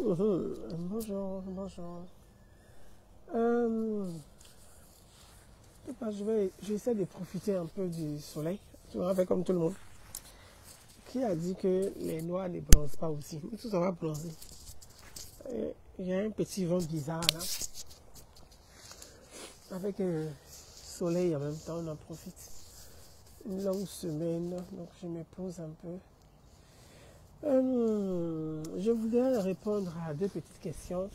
Bonjour, bonjour. Euh, j'essaie de profiter un peu du soleil. Tu me rappelles comme tout le monde. Qui a dit que les noirs ne bronzent pas aussi? Tout ça va bronzer. Il y a un petit vent bizarre là. Avec un soleil en même temps, on en profite. Une longue semaine, donc je me pose un peu. Je voulais répondre à deux petites questions.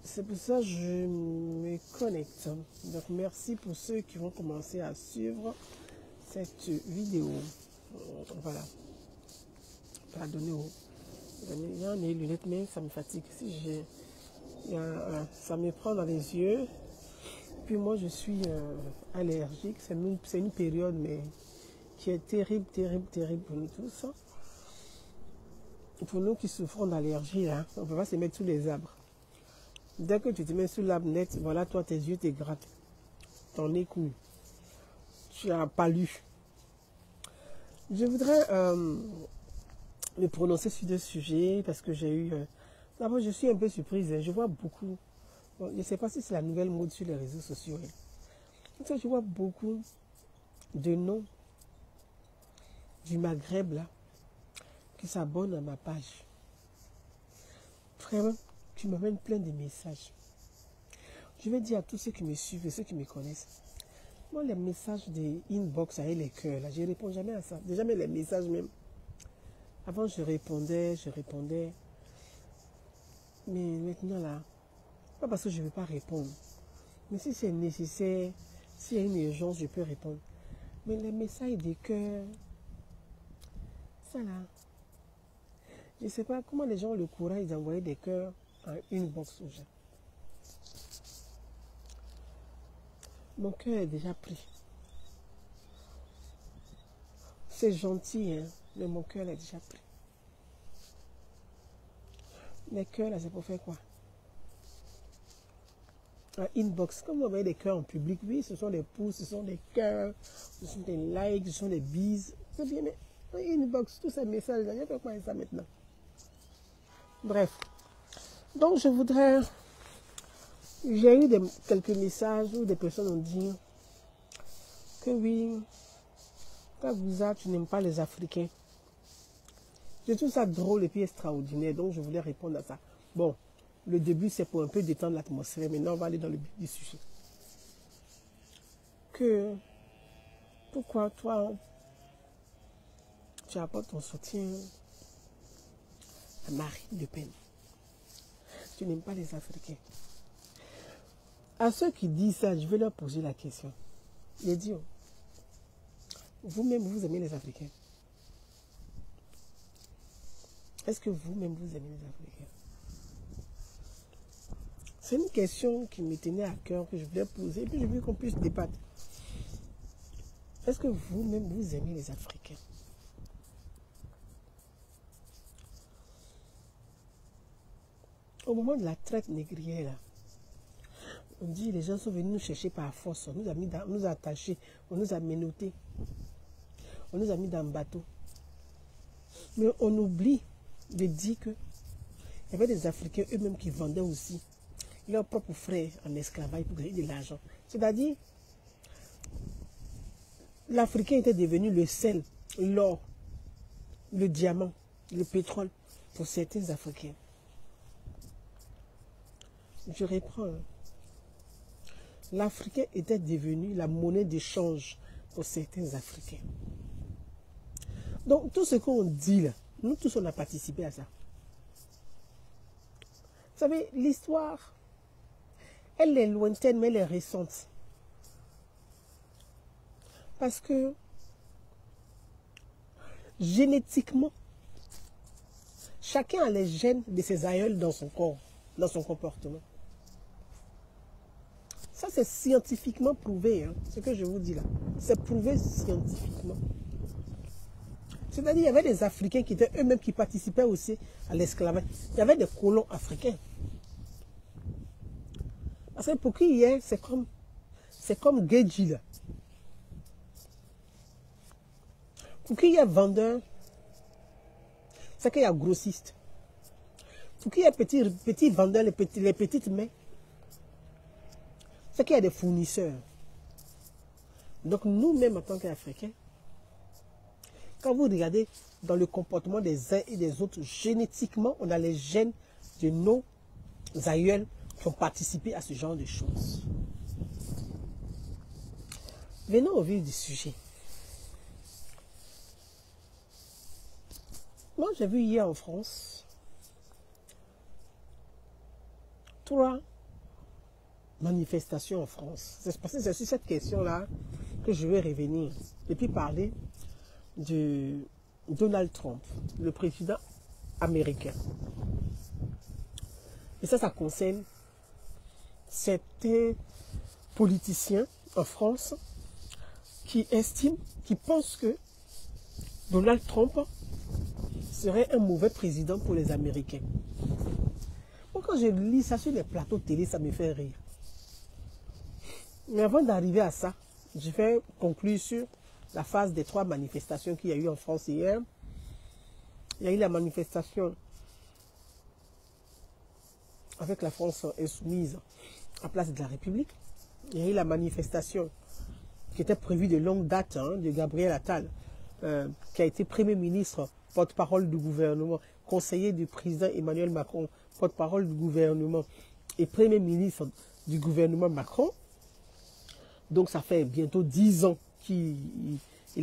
C'est pour ça que je me connecte. Donc merci pour ceux qui vont commencer à suivre cette vidéo. Voilà. Pardonnez-moi. Il y a les lunettes, mais ça me fatigue. Ça me prend dans les yeux. Puis moi, je suis allergique. C'est une période, mais qui est terrible, terrible, terrible pour nous tous. Pour nous qui souffrons d'allergie, hein, on ne peut pas se mettre sous les arbres. Dès que tu te mets sous l'arbre net, voilà, toi, tes yeux te grattent. Ton nez coule. Tu as palu. Je voudrais me prononcer sur deux sujets parce que j'ai eu... D'abord, je suis un peu surprise. Je vois beaucoup... Bon, je ne sais pas si c'est la nouvelle mode sur les réseaux sociaux. Je vois beaucoup de noms du Maghreb, là, qui s'abonnent à ma page. Vraiment, qui m'amènent plein de messages. Je vais dire à tous ceux qui me suivent et ceux qui me connaissent, moi, les messages des inbox avec les cœurs, là, je ne réponds jamais à ça. Déjà, même les messages même. Avant, je répondais. Mais maintenant, là, pas parce que je ne veux pas répondre. Mais si c'est nécessaire, s'il y a une urgence, je peux répondre. Mais les messages des cœurs, ça là, je ne sais pas comment les gens ont le courage d'envoyer des cœurs en inbox aux gens. Mon cœur est déjà pris. C'est gentil, hein, mais mon cœur est déjà pris. Les cœurs, là, c'est pour faire quoi? Un inbox, comme vous voyez des cœurs en public, oui, ce sont des pouces, ce sont des cœurs, ce sont des likes, ce sont des bises. C'est bien, mais un inbox, tous ces messages-là, je fais quoi avec ça maintenant? Bref. Donc, je voudrais... J'ai eu quelques messages où des personnes ont dit que oui, Kavouza, tu n'aimes pas les Africains. Je trouve ça drôle et puis extraordinaire, donc je voulais répondre à ça. Bon, le début, c'est pour un peu détendre l'atmosphère. Maintenant, on va aller dans le but du sujet. Pourquoi toi, tu apportes ton soutien à Marine Le Pen? Tu n'aimes pas les Africains. À ceux qui disent ça, je vais leur poser la question. Les dire, vous-même, vous aimez les Africains? Est-ce que vous-même, vous aimez les Africains? C'est une question qui me tenait à cœur, que je voulais poser, et puis je veux qu'on puisse débattre. Est-ce que vous-même, vous aimez les Africains? Au moment de la traite négrière, là, on dit les gens sont venus nous chercher par force, on nous a attachés, on nous a menottés, on nous a mis dans le bateau. Mais on oublie de dire qu'il y avait des Africains eux-mêmes qui vendaient aussi leurs propres frères en esclavage pour gagner de l'argent. C'est-à-dire, l'Africain était devenu le sel, l'or, le diamant, le pétrole pour certains Africains. Je reprends. L'Africain était devenu la monnaie d'échange pour certains Africains. Donc, tout ce qu'on dit là, nous tous, on a participé à ça. Vous savez, l'histoire, elle est lointaine, mais elle est récente. Parce que, génétiquement, chacun a les gènes de ses aïeuls dans son corps, dans son comportement. Ça, c'est scientifiquement prouvé, hein, ce que je vous dis là. C'est prouvé scientifiquement. C'est-à-dire, il y avait des Africains qui étaient eux-mêmes qui participaient aussi à l'esclavage. Il y avait des colons africains. Parce que pour qui il est, c'est comme Gedji là. Pour qui il y a vendeur, c'est qu'il y a grossiste. Pour qu'il y ait petits vendeurs, les petites mains, c'est qu'il y a des fournisseurs. Donc nous-mêmes en tant qu'Africains, quand vous regardez dans le comportement des uns et des autres, génétiquement, on a les gènes de nos aïeuls qui ont participé à ce genre de choses. Venons au vif du sujet. Moi, j'ai vu hier en France 3 manifestations en France. C'est parce que c'est sur cette question-là que je vais revenir. Et puis parler de Donald Trump, le président américain. Et ça concerne certains politiciens en France qui estiment, qui pensent que Donald Trump serait un mauvais président pour les Américains. Moi, quand je lis ça sur les plateaux de télé, ça me fait rire. Mais avant d'arriver à ça, je vais conclure sur la phase des 3 manifestations qu'il y a eu en France hier. Il y a eu la manifestation avec la France insoumise à Place de la République. Il y a eu la manifestation qui était prévue de longue date de Gabriel Attal, qui a été Premier ministre, porte-parole du gouvernement, conseiller du président Emmanuel Macron, porte-parole du gouvernement et Premier ministre du gouvernement Macron. Donc ça fait bientôt 10 ans qu'il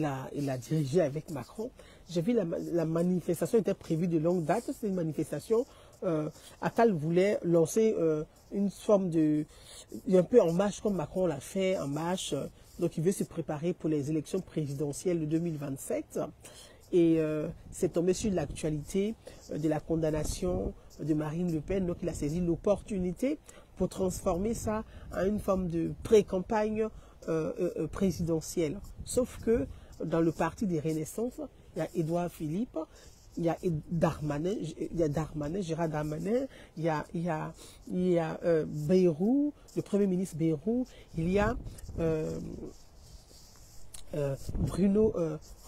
a dirigé avec Macron. J'ai vu la manifestation était prévue de longue date. C'est une manifestation. Attal voulait lancer une forme de... un peu en marche comme Macron l'a fait, en marche. Donc il veut se préparer pour les élections présidentielles de 2027. Et c'est tombé sur l'actualité de la condamnation de Marine Le Pen. Donc il a saisi l'opportunité pour transformer ça en une forme de pré-campagne présidentielle. Sauf que dans le parti des Renaissances, il y a Édouard Philippe, il y a Darmanin, Gérard Darmanin, il y a Bayrou, le Premier ministre Bayrou, il y a Bruno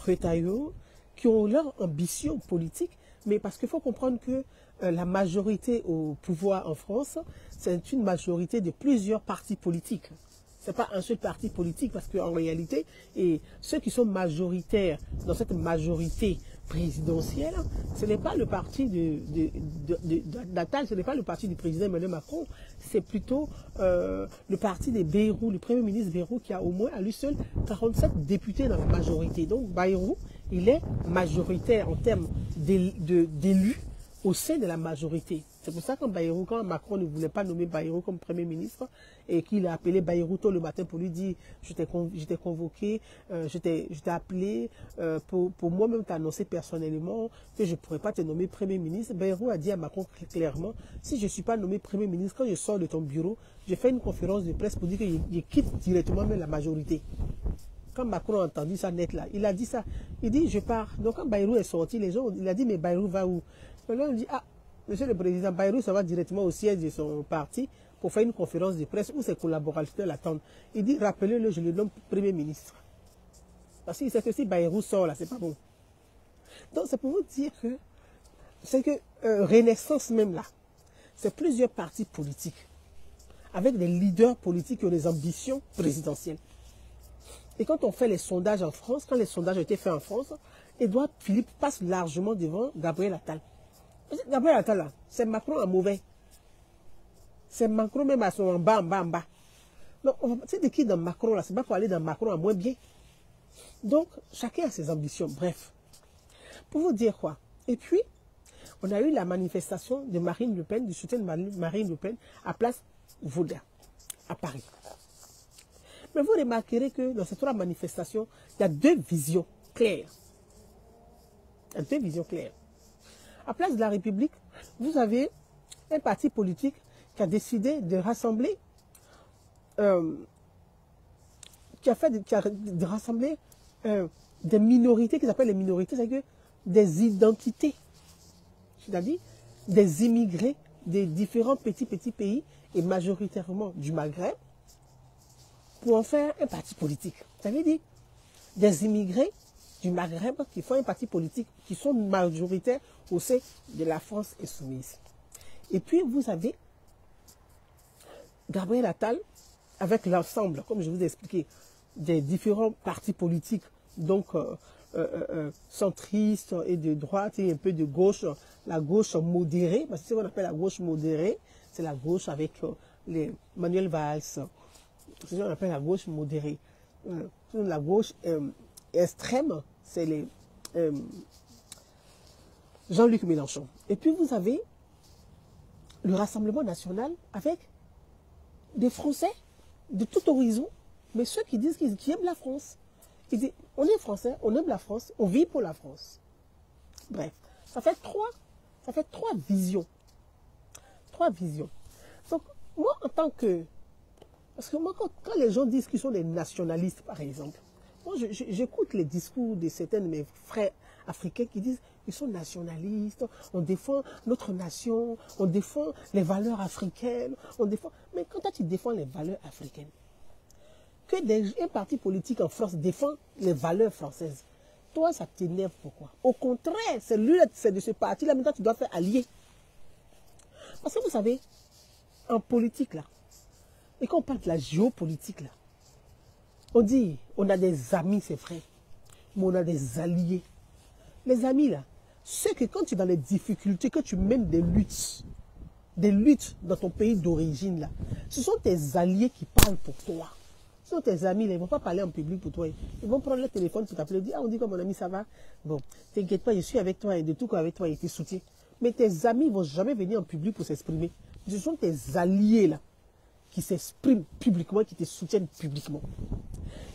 Retailleau, qui ont leur ambition politique, mais parce qu'il faut comprendre que la majorité au pouvoir en France, c'est une majorité de plusieurs partis politiques. Ce n'est pas un seul parti politique, parce qu'en réalité, et ceux qui sont majoritaires dans cette majorité présidentielle, ce n'est pas le parti d'Attal, ce n'est pas le parti du président Emmanuel Macron, c'est plutôt le parti des Bayrou, le Premier ministre Bayrou, qui a au moins à lui seul 47 députés dans la majorité. Donc Bayrou, il est majoritaire en termes d'élus au sein de la majorité. C'est pour ça que Bayrou, quand Macron ne voulait pas nommer Bayrou comme Premier ministre et qu'il a appelé Bayrou tôt le matin pour lui dire « je t'ai convoqué, je t'ai appelé pour moi-même t'annoncer personnellement que je ne pourrais pas te nommer Premier ministre », Bayrou a dit à Macron clairement « si je ne suis pas nommé Premier ministre, quand je sors de ton bureau, je fais une conférence de presse pour dire que je quitte directement même la majorité ». Quand Macron a entendu ça net là, il a dit ça. Il dit, je pars. Donc quand Bayrou est sorti, les gens, il a dit, mais Bayrou va où? Maintenant, on dit, ah, monsieur le président, Bayrou, ça va directement au siège de son parti pour faire une conférence de presse où ses collaborateurs l'attendent. Il dit, rappelez-le, je le nomme Premier ministre. Parce qu'il sait que si Bayrou sort là, c'est pas bon. Donc c'est pour vous dire que, c'est que Renaissance même là, c'est plusieurs partis politiques, avec des leaders politiques qui ont des ambitions présidentielles. Et quand on fait les sondages en France, quand les sondages ont été faits en France, Édouard Philippe passe largement devant Gabriel Attal. Gabriel Attal, c'est Macron en mauvais. C'est Macron même à son en bas. Donc, c'est de qui dans Macron là? C'est pas pour aller dans Macron en moins bien. Donc, chacun a ses ambitions. Bref. Pour vous dire quoi? Et puis, on a eu la manifestation de Marine Le Pen, du soutien de Marine Le Pen à Place Vaudin, à Paris. Mais vous remarquerez que dans ces 3 manifestations, il y a 2 visions claires. Il y a 2 visions claires. À Place de la République, vous avez un parti politique qui a décidé de rassembler, des minorités, qu'ils appellent les minorités, c'est-à-dire des identités, c'est-à-dire des immigrés des différents petits pays et majoritairement du Maghreb, pour en faire un parti politique. Ça veut dire des immigrés du Maghreb qui font un parti politique, qui sont majoritaires au sein de la France insoumise. Et puis, vous avez Gabriel Attal, avec l'ensemble, comme je vous ai expliqué, des différents partis politiques, donc centristes et de droite et un peu de gauche, la gauche modérée, parce que ce qu'on appelle la gauche modérée, c'est la gauche avec les Manuel Valls, c'est ce qu'on appelle la gauche modérée. La gauche extrême, c'est les Jean-Luc Mélenchon. Et puis vous avez le Rassemblement national avec des Français de tout horizon, mais ceux qui disent qu'ils aiment la France. Ils disent, on est Français, on aime la France, on vit pour la France. Bref, ça fait trois visions. Trois visions. Donc, moi, en tant que... Parce que moi, quand les gens disent qu'ils sont des nationalistes, par exemple, moi, j'écoute les discours de certains de mes frères africains qui disent qu'ils sont nationalistes, on défend notre nation, on défend les valeurs africaines, on défend... Mais quand tu défends les valeurs africaines, que un parti politique en France défend les valeurs françaises, toi, ça t'énerve pourquoi? Au contraire, c'est de ce parti-là, maintenant, tu dois faire allier. Parce que vous savez, en politique, là, et quand on parle de la géopolitique, là, on dit, on a des amis, c'est vrai, mais on a des alliés. Les amis, là, c'est que quand tu es dans les difficultés, que tu mènes des luttes dans ton pays d'origine, là, ce sont tes alliés qui parlent pour toi. Ce sont tes amis, là, ils ne vont pas parler en public pour toi. Ils vont prendre le téléphone pour t'appeler, dire, ah, on dit que mon ami, ça va. Bon, t'inquiète pas, je suis avec toi et de tout cas avec toi, et te soutient. Mais tes amis ne vont jamais venir en public pour s'exprimer. Ce sont tes alliés, là, qui s'expriment publiquement, qui te soutiennent publiquement.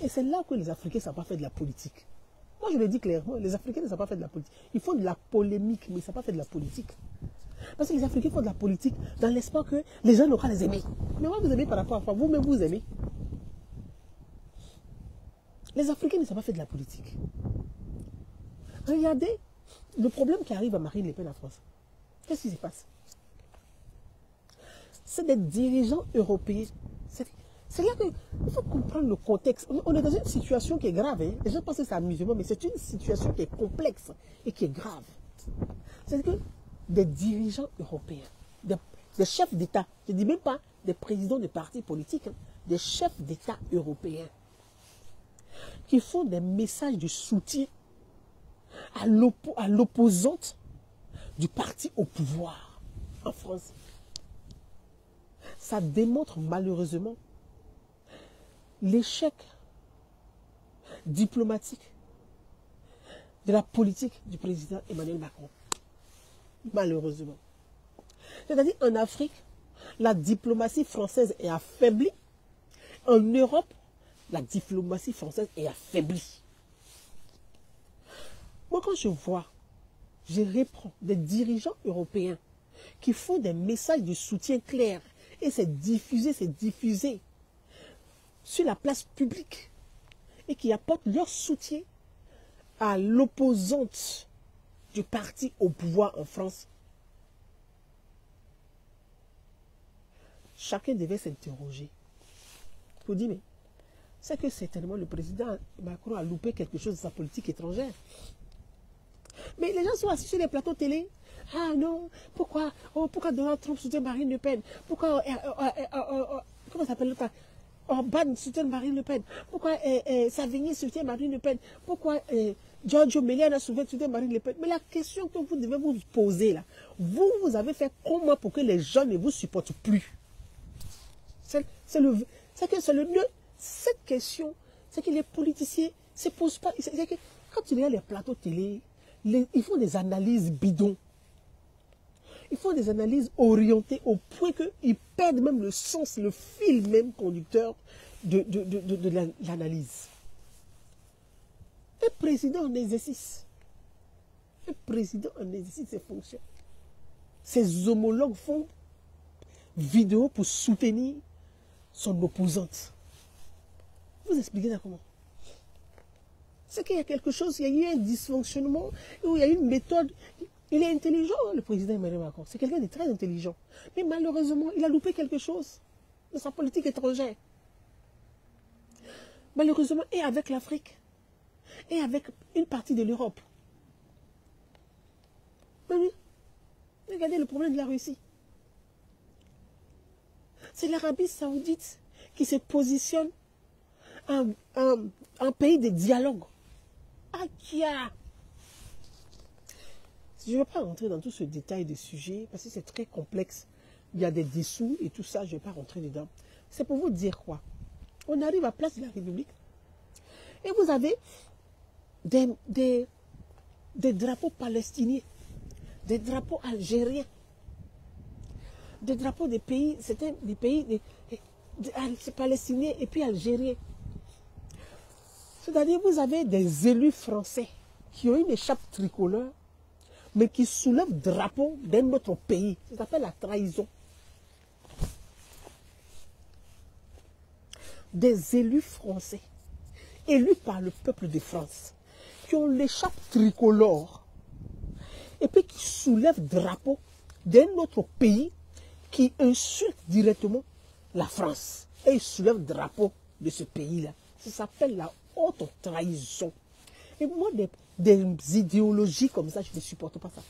Et c'est là que les Africains ne savent pas faire de la politique. Moi, je le dis clairement, les Africains ne savent pas faire de la politique. Ils font de la polémique, mais ils ne savent pas faire de la politique. Parce que les Africains font de la politique dans l'espoir que les gens n'ont pas les aimer. Mais moi, vous aimez par rapport à quoi? Vous-même, vous aimez. Les Africains ne savent pas faire de la politique. Regardez le problème qui arrive à Marine Le Pen en France. Qu'est-ce qui se passe? C'est des dirigeants européens. C'est là qu'il faut comprendre le contexte. On est dans une situation qui est grave. Hein. Les gens pensent que c'est amusement, mais c'est une situation qui est complexe et qui est grave. C'est-à-dire que des dirigeants européens, des chefs d'État, je ne dis même pas des présidents de partis politiques, hein, des chefs d'État européens, qui font des messages de soutien à l'opposante du parti au pouvoir en France. Ça démontre malheureusement l'échec diplomatique de la politique du président Emmanuel Macron. Malheureusement. C'est-à-dire en Afrique, la diplomatie française est affaiblie. En Europe, la diplomatie française est affaiblie. Moi, quand je vois, je reprends des dirigeants européens qui font des messages de soutien clairs et c'est diffusé sur la place publique et qui apportent leur soutien à l'opposante du parti au pouvoir en France. Chacun devait s'interroger pour dire, mais c'est que certainement le président Macron a loupé quelque chose de sa politique étrangère. Mais les gens sont assis sur les plateaux télé. Ah non, pourquoi Donald Trump soutient Marine Le Pen? Pourquoi, comment ça s'appelle ça? Orban soutient Marine Le Pen. Pourquoi Savigny soutient Marine Le Pen? Pourquoi Giorgio Meliana soutient Marine Le Pen? Mais la question que vous devez vous poser là, vous avez fait comment pour que les gens ne vous supportent plus? Cette question, c'est que les politiciens ne se posent pas. C'est que quand tu regardes les plateaux télé, ils font des analyses bidons. Ils font des analyses orientées au point qu'ils perdent même le sens, le fil même conducteur de l'analyse. Un président en exercice. Un président en exercice ses fonctions. Ses homologues font vidéo pour soutenir son opposante. Vous expliquez ça comment? C'est qu'il y a quelque chose, il y a eu un dysfonctionnement, il y a eu une méthode. Il est intelligent, le président Emmanuel Macron. C'est quelqu'un de très intelligent. Mais malheureusement, il a loupé quelque chose de sa politique étrangère. Malheureusement, et avec l'Afrique, et avec une partie de l'Europe. Regardez le problème de la Russie. C'est l'Arabie Saoudite qui se positionne en pays de dialogue. Akia! Je ne vais pas rentrer dans tout ce détail de sujets parce que c'est très complexe. Il y a des dessous et tout ça, je ne vais pas rentrer dedans. C'est pour vous dire quoi? On arrive à Place de la République et vous avez des drapeaux palestiniens, des drapeaux algériens, des drapeaux des pays, c'était des pays palestiniens et puis algériens. C'est-à-dire vous avez des élus français qui ont une écharpe tricolore, mais qui soulèvent le drapeau d'un autre pays. Ça s'appelle la trahison. Des élus français, élus par le peuple de France, qui ont l'écharpe tricolore, et puis qui soulèvent le drapeau d'un autre pays qui insulte directement la France. Et ils soulèvent le drapeau de ce pays-là. Ça s'appelle la haute trahison. Et moi, des idéologies comme ça, je ne supporte pas ça.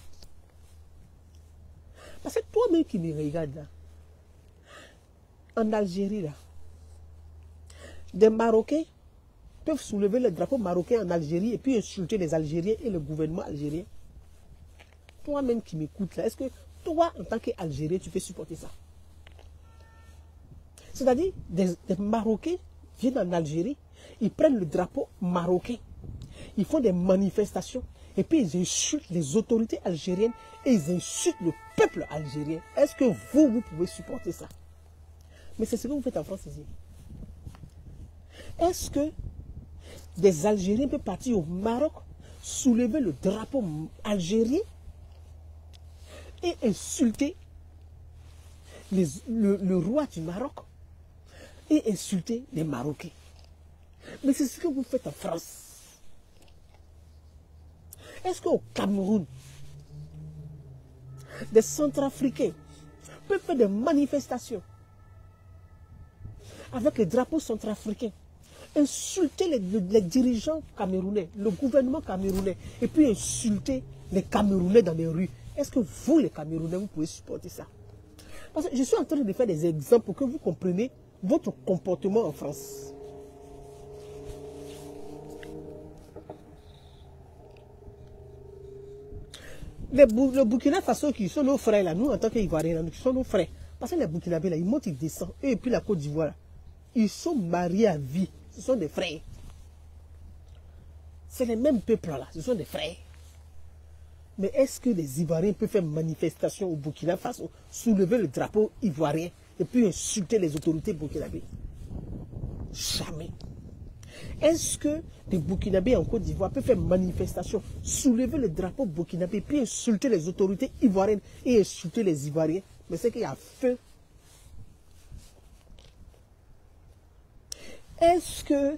Parce que toi-même qui me regardes là, en Algérie là, des Marocains peuvent soulever le drapeau marocain en Algérie et puis insulter les Algériens et le gouvernement algérien. Toi-même qui m'écoutes là, est-ce que toi, en tant qu'Algérien, tu peux supporter ça? C'est-à-dire, des Marocains viennent en Algérie, ils prennent le drapeau marocain, ils font des manifestations, et puis ils insultent les autorités algériennes et ils insultent le peuple algérien. Est-ce que vous pouvez supporter ça? Mais c'est ce que vous faites en France ici. Est-ce que des Algériens peuvent partir au Maroc, soulever le drapeau algérien et insulter le roi du Maroc et insulter les Marocains? Mais c'est ce que vous faites en France. Est-ce qu'au Cameroun, des Centrafricains peuvent faire des manifestations avec les drapeaux centrafricains, insulter les dirigeants camerounais, le gouvernement camerounais, et puis insulter les Camerounais dans les rues? Est-ce que vous, les Camerounais, vous pouvez supporter ça? Parce que je suis en train de faire des exemples pour que vous compreniez votre comportement en France. Le Burkina Faso qui sont nos frères là, nous en tant qu'Ivoiriens, qui sont nos frères. Parce que les Burkinabés là, ils montent, ils descendent. Et puis la Côte d'Ivoire, ils sont mariés à vie. Ce sont des frères. C'est les mêmes peuples là, ce sont des frères. Mais est-ce que les Ivoiriens peuvent faire manifestation au Burkina Faso, soulever le drapeau ivoirien et puis insulter les autorités burkinabées? Jamais. Est-ce que les Burkinabés en Côte d'Ivoire peuvent faire manifestation, soulever le drapeau burkinabé, puis insulter les autorités ivoiriennes et insulter les Ivoiriens? Mais c'est qu'il y a feu. Est-ce que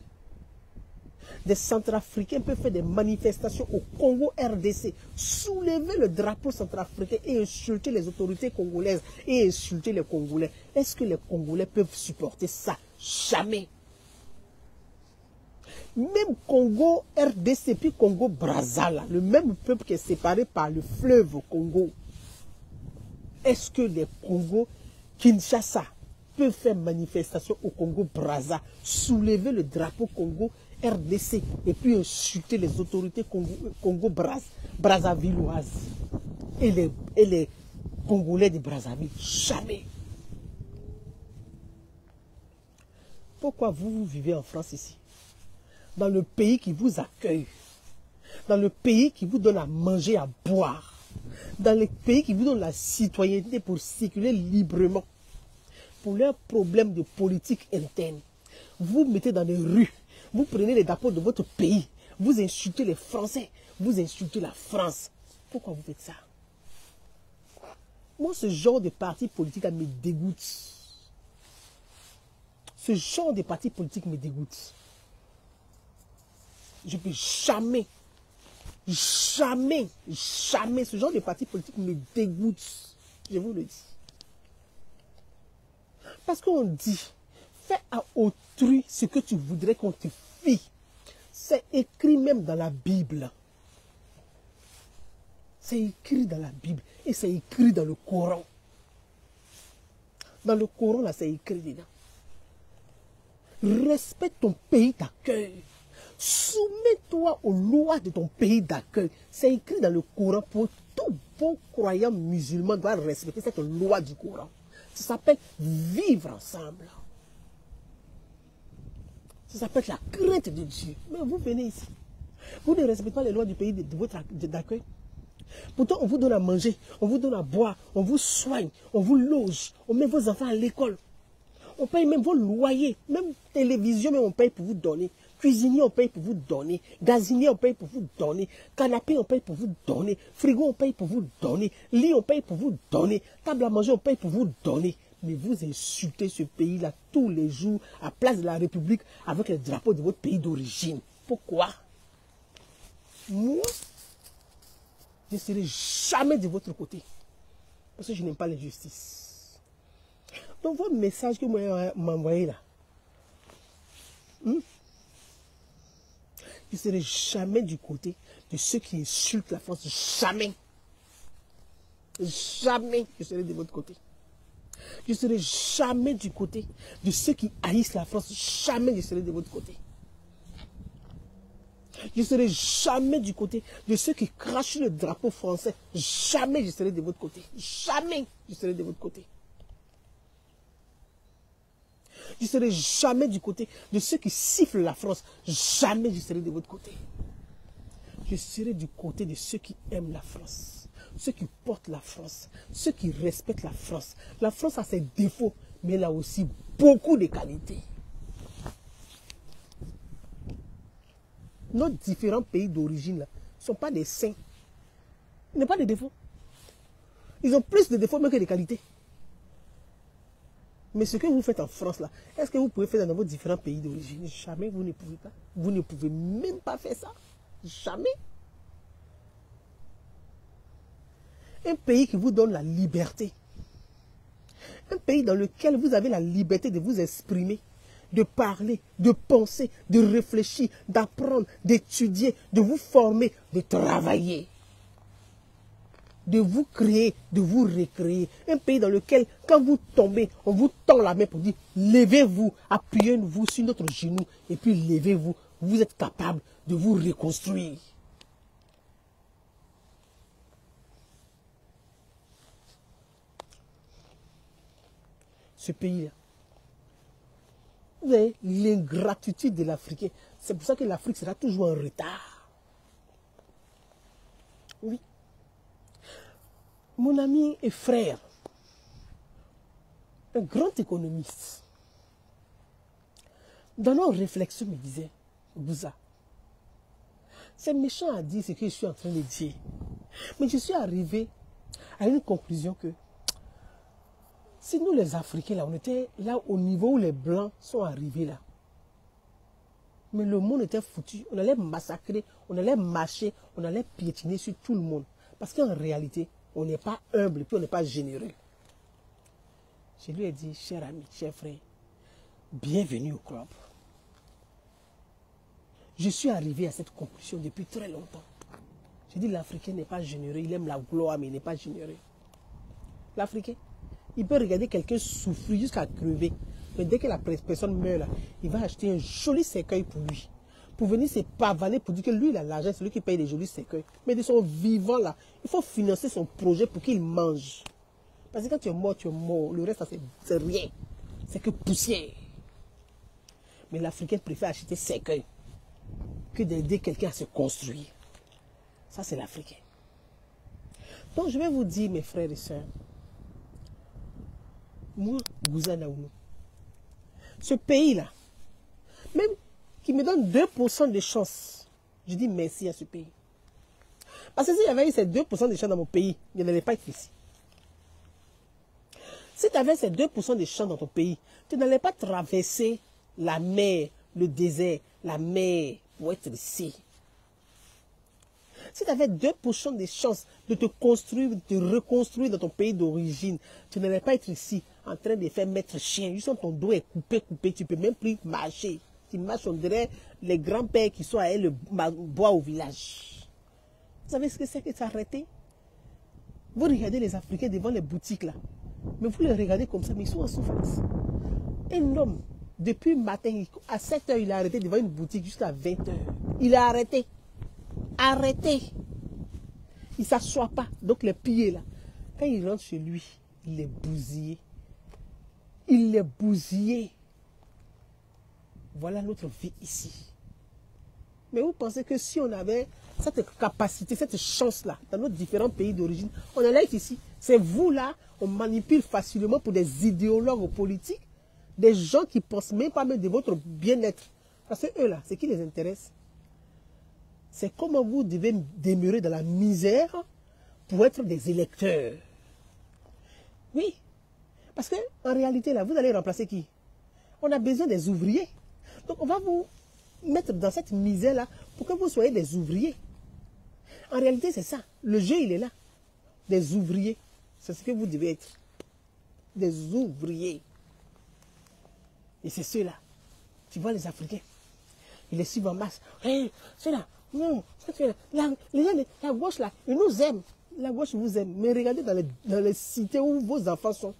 des Centrafricains peuvent faire des manifestations au Congo RDC, soulever le drapeau centrafricain et insulter les autorités congolaises et insulter les Congolais? Est-ce que les Congolais peuvent supporter ça? Jamais. Même Congo RDC puis Congo Brazza, le même peuple qui est séparé par le fleuve Congo. Est-ce que les Congo Kinshasa peuvent faire manifestation au Congo Brazza, soulever le drapeau Congo RDC et puis insulter les autorités Congo Brazzavilloises et les Congolais de Brazzaville? Jamais. Pourquoi vous vivez en France ici? Dans le pays qui vous accueille, dans le pays qui vous donne à manger, à boire, dans le pays qui vous donne la citoyenneté pour circuler librement, pour leurs problèmes de politique interne, vous mettez dans les rues, vous prenez les drapeaux de votre pays, vous insultez les Français, vous insultez la France. Pourquoi vous faites ça? Moi, ce genre de parti politique me dégoûte. Ce genre de parti politique me dégoûte. Je ne peux jamais, ce genre de parti politique me dégoûte. Je vous le dis. Parce qu'on dit, fais à autrui ce que tu voudrais qu'on te fît. C'est écrit même dans la Bible. C'est écrit dans la Bible et c'est écrit dans le Coran. Dans le Coran, là, c'est écrit dedans. Respecte ton pays d'accueil. Soumets-toi aux lois de ton pays d'accueil. C'est écrit dans le Coran pour tout bon croyant musulman doit respecter cette loi du Coran. Ça s'appelle vivre ensemble. Ça s'appelle la crainte de Dieu. Mais vous venez ici. Vous ne respectez pas les lois du pays de votre d'accueil. Pourtant, on vous donne à manger, on vous donne à boire, on vous soigne, on vous loge, on met vos enfants à l'école. On paye même vos loyers, même télévision, même on paye pour vous donner. Cuisinier, on paye pour vous donner. Gazinier, on paye pour vous donner. Canapé, on paye pour vous donner. Frigo, on paye pour vous donner. Lit, on paye pour vous donner. Table à manger, on paye pour vous donner. Mais vous insultez ce pays-là tous les jours à place de la République avec le drapeau de votre pays d'origine. Pourquoi? Moi, je ne serai jamais de votre côté. Parce que je n'aime pas l'injustice. Donc, votre message que vous m'envoyez là, je ne serai jamais du côté de ceux qui insultent la France. Jamais. Jamais je serai de votre côté. Je ne serai jamais du côté de ceux qui haïssent la France. Jamais je serai de votre côté. Je ne serai jamais du côté de ceux qui crachent le drapeau français. Jamais je serai de votre côté. Jamais je serai de votre côté. Je ne serai jamais du côté de ceux qui sifflent la France. Jamais je serai de votre côté. Je serai du côté de ceux qui aiment la France. Ceux qui portent la France. Ceux qui respectent la France. La France a ses défauts, mais elle a aussi beaucoup de qualités. Nos différents pays d'origine ne sont pas des saints. Ils n'ont pas de défauts. Ils ont plus de défauts même que de qualités. Mais ce que vous faites en France, là, est-ce que vous pouvez faire dans vos différents pays d'origine? Jamais vous ne pouvez pas. Vous ne pouvez même pas faire ça. Jamais. Un pays qui vous donne la liberté. Un pays dans lequel vous avez la liberté de vous exprimer, de parler, de penser, de réfléchir, d'apprendre, d'étudier, de vous former, de travailler, de vous créer, de vous recréer. Un pays dans lequel, quand vous tombez, on vous tend la main pour dire, levez-vous, appuyez-vous sur notre genou, et puis levez-vous, vous êtes capable de vous reconstruire. Ce pays-là, vous avez l'ingratitude de l'Africain. C'est pour ça que l'Afrique sera toujours en retard. Oui. Mon ami et frère, un grand économiste, dans nos réflexions, me disait, Bouza, c'est méchant à dire ce que je suis en train de dire. Mais je suis arrivé à une conclusion que si nous les Africains, là, on était là au niveau où les Blancs sont arrivés là. Mais le monde était foutu. On allait massacrer, on allait marcher, on allait piétiner sur tout le monde. Parce qu'en réalité, on n'est pas humble et puis on n'est pas généreux. Je lui ai dit, cher ami, cher frère, bienvenue au club. Je suis arrivé à cette conclusion depuis très longtemps. J'ai dit, l'Africain n'est pas généreux, il aime la gloire, mais il n'est pas généreux. L'Africain, il peut regarder quelqu'un souffrir jusqu'à crever. Mais dès que la personne meurt, là, il va acheter un joli cercueil pour lui. Pour venir se pavaner, pour dire que lui, il a l'argent, c'est lui qui paye des jolis cercueils. Mais de son vivant, là, il faut financer son projet pour qu'il mange. Parce que quand tu es mort, tu es mort. Le reste, c'est rien. C'est que poussière. Mais l'Africain préfère acheter cercueil que d'aider quelqu'un à se construire. Ça, c'est l'Africain. Donc, je vais vous dire, mes frères et sœurs, moi, Bouza Naounou, ce pays-là, même qui me donne 2% de chance, je dis merci à ce pays. Parce que s'il y avait eu ces 2% de chance dans mon pays, je n'allais pas être ici. Si tu avais ces 2% de chance dans ton pays, tu n'allais pas traverser la mer, le désert, la mer pour être ici. Si tu avais 2% de chance de te construire, de te reconstruire dans ton pays d'origine, tu n'allais pas être ici en train de faire mettre chien. Juste ton dos est coupé, tu ne peux même plus marcher. Tu marches, on dirait les grands-pères qui sont allés le bois au village. Vous savez ce que c'est que s'arrêter? Vous regardez les Africains devant les boutiques là. Mais vous les regardez comme ça, mais ils sont en souffrance. Un homme, depuis le matin, à 7 h, il a arrêté devant une boutique jusqu'à 20 h. Il a arrêté. Arrêté. Il ne s'assoit pas. Donc les pieds là, quand il rentre chez lui, il est bousillé. Il est bousillé. Voilà notre vie ici. Mais vous pensez que si on avait cette capacité, cette chance-là, dans nos différents pays d'origine, on allait être ici. C'est vous là, on manipule facilement pour des idéologues politiques, des gens qui ne pensent même pas de votre bien-être. Parce que eux là, ce qui les intéresse, c'est comment vous devez demeurer dans la misère pour être des électeurs. Oui. Parce qu'en réalité, là, vous allez remplacer qui? On a besoin des ouvriers. Donc, on va vous mettre dans cette misère-là pour que vous soyez des ouvriers. En réalité, c'est ça. Le jeu, il est là. Des ouvriers. C'est ce que vous devez être. Des ouvriers. Et c'est ceux-là. Tu vois les Africains. Ils les suivent en masse. Hey, ceux-là. Non, la gauche là, ils nous aiment. La gauche vous aime. Mais regardez dans les cités où vos enfants sont.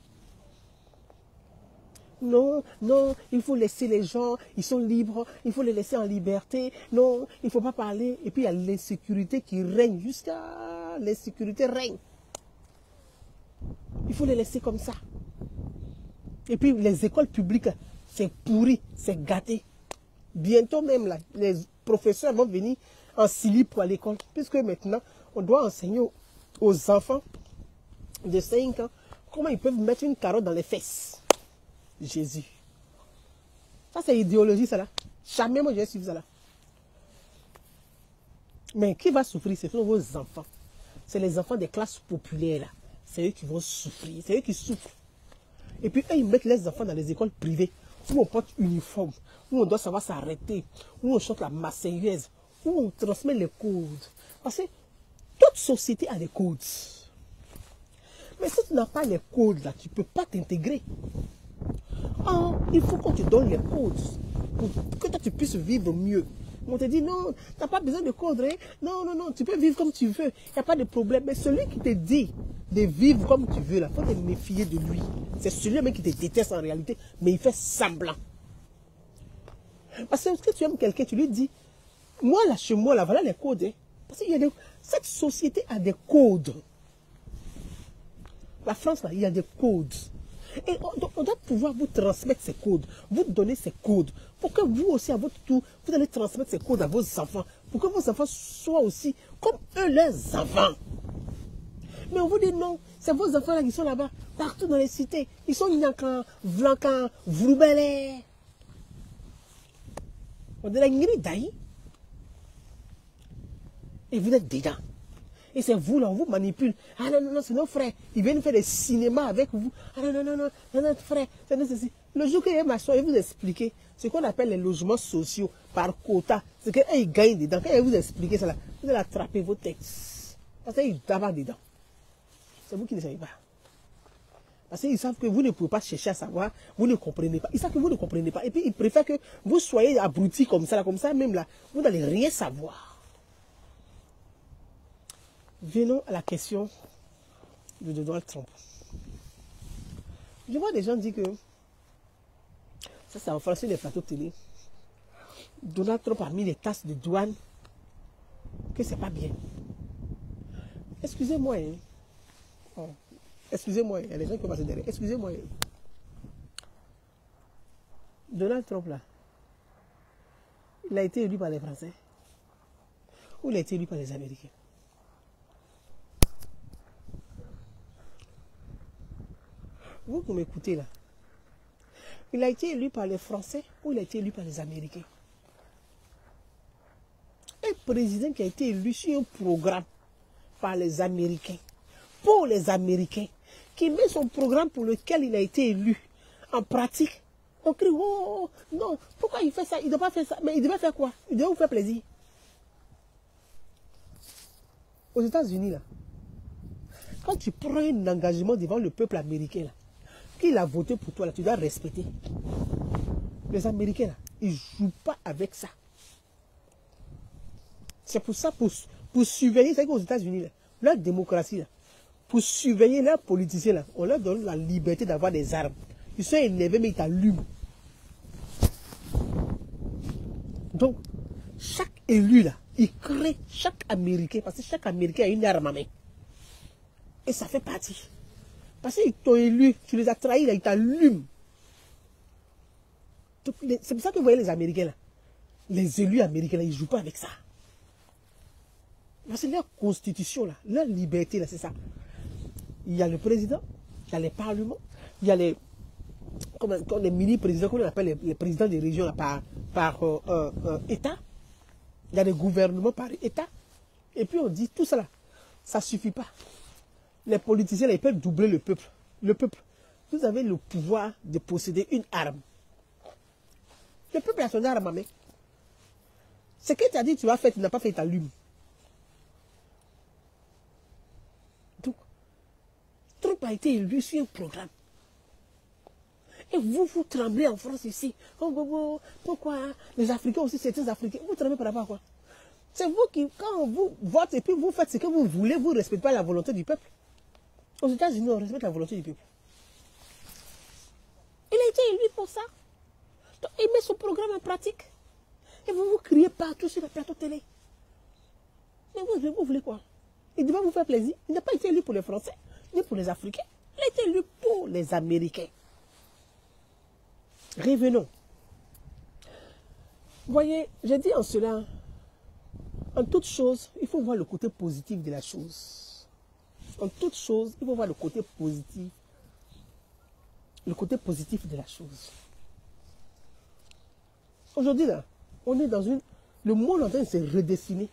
Non, non, il faut laisser les gens, ils sont libres, il faut les laisser en liberté. Non, il ne faut pas parler. Et puis il y a l'insécurité qui règne, jusqu'à l'insécurité règne. Il faut les laisser comme ça. Et puis les écoles publiques, c'est pourri, c'est gâté. Bientôt même, là, les professeurs vont venir en slip pour à l'école. Puisque maintenant, on doit enseigner aux enfants de 5 ans comment ils peuvent mettre une carotte dans les fesses. Jésus. Ça, c'est idéologie, ça là. Jamais moi, j'ai suivi ça là. Mais qui va souffrir? Ce sont vos enfants. C'est les enfants des classes populaires là. C'est eux qui vont souffrir. C'est eux qui souffrent. Et puis, eux, ils mettent les enfants dans les écoles privées où on porte uniforme, où on doit savoir s'arrêter, où on chante la Marseillaise, où on transmet les codes. Parce que toute société a des codes. Mais si tu n'as pas les codes là, tu ne peux pas t'intégrer. Oh, il faut qu'on te donne les codes pour que toi tu puisses vivre mieux. On te dit non, tu n'as pas besoin de codes. Hein? Non, non, non, tu peux vivre comme tu veux. Il n'y a pas de problème. Mais celui qui te dit de vivre comme tu veux, il faut te méfier de lui. C'est celui-là qui te déteste en réalité, mais il fait semblant. Parce que si tu aimes quelqu'un, tu lui dis, moi là, chez moi, là, voilà les codes. Hein? Parce que cette société a des codes. La France, là, il y a des codes. Et on doit pouvoir vous transmettre ces codes, vous donner ces codes, pour que vous aussi, à votre tour, vous allez transmettre ces codes à vos enfants, pour que vos enfants soient aussi comme eux, leurs enfants. Mais on vous dit non, c'est vos enfants là qui sont là-bas, partout dans les cités. Ils sont Nyankan, Vlankan, Vroubele. On dit la Ngiri Daï. Et vous êtes dedans. Et c'est vous là, on vous manipule. Ah non, non, non, c'est nos frères. Ils viennent faire des cinémas avec vous. Ah non, non, non, non, c'est notre frère. C'est notre ceci. Le jour que je vais m'asseoir et vous expliquer ce qu'on appelle les logements sociaux par quota, c'est qu'ils gagnent dedans. Quand je vais vous expliquer ça là, vous allez attraper vos textes. Parce qu'ils tapent dedans. C'est vous qui ne savez pas. Parce qu'ils savent que vous ne pouvez pas chercher à savoir, vous ne comprenez pas. Ils savent que vous ne comprenez pas. Et puis ils préfèrent que vous soyez abrutis comme ça même là, vous n'allez rien savoir. Venons à la question de Donald Trump. Je vois des gens dire que, ça c'est en français les plateaux télé, Donald Trump a mis les tasses de douane, que c'est pas bien. Excusez-moi, hein. Oh. Excusez-moi, il y a des gens qui vont passer derrière. Excusez-moi. Donald Trump là, il a été élu par les Français ou il a été élu par les Américains? Vous qui m'écoutez là, il a été élu par les Français ou il a été élu par les Américains? Un président qui a été élu sur un programme par les Américains, pour les Américains, qui met son programme pour lequel il a été élu en pratique, on crie, oh non, pourquoi il fait ça? Il ne doit pas faire ça. Mais il devait faire quoi? Il devait vous faire plaisir. Aux États-Unis, là, quand tu prends un engagement devant le peuple américain, là, qu'il a voté pour toi, là, tu dois respecter. Les Américains, là, ils ne jouent pas avec ça. C'est pour ça, pour surveiller, c'est qu'aux États-Unis, là, leur démocratie, là, pour surveiller leurs politiciens, là, on leur donne la liberté d'avoir des armes. Ils sont énervés, mais ils t'allument. Donc, chaque élu, là, il crée chaque Américain, parce que chaque Américain a une arme à main. Et ça fait partie. Parce qu'ils t'ont élu, tu les as trahis, là, ils t'allument. C'est pour ça que vous voyez les Américains, là. Les élus américains, là, ils ne jouent pas avec ça. C'est leur constitution, là, leur liberté, là, c'est ça. Il y a le président, il y a les parlements, il y a les, les mini-présidents, qu'on appelle les présidents des régions là, par État. Il y a des gouvernements par État. Et puis on dit tout ça là, ça ne suffit pas. Les politiciens là, ils peuvent doubler le peuple. Le peuple, vous avez le pouvoir de posséder une arme. Le peuple a son arme à main. Ce que tu as dit, tu vas faire, tu n'as pas fait ta lune. Donc, Trump a été élu sur un programme. Et vous, vous tremblez en France ici. Oh, pourquoi les Africains aussi, certains Africains, vous tremblez par rapport à quoi? C'est vous qui, quand vous votez et puis vous faites ce que vous voulez, vous ne respectez pas la volonté du peuple. Aux États-Unis, on respecte la volonté du peuple. Il a été élu pour ça. Donc, il met son programme en pratique. Et vous vous criez partout sur la plateau télé. Mais vous voulez quoi? Il devait vous faire plaisir. Il n'a pas été élu pour les Français, ni pour les Africains. Il a été élu pour les Américains. Revenons. Vous voyez, j'ai dit en cela, en toute chose, il faut voir le côté positif de la chose. En toute chose, il faut voir le côté positif. Le côté positif de la chose. Aujourd'hui, là, on est dans une... Le monde est en train de se redessiner.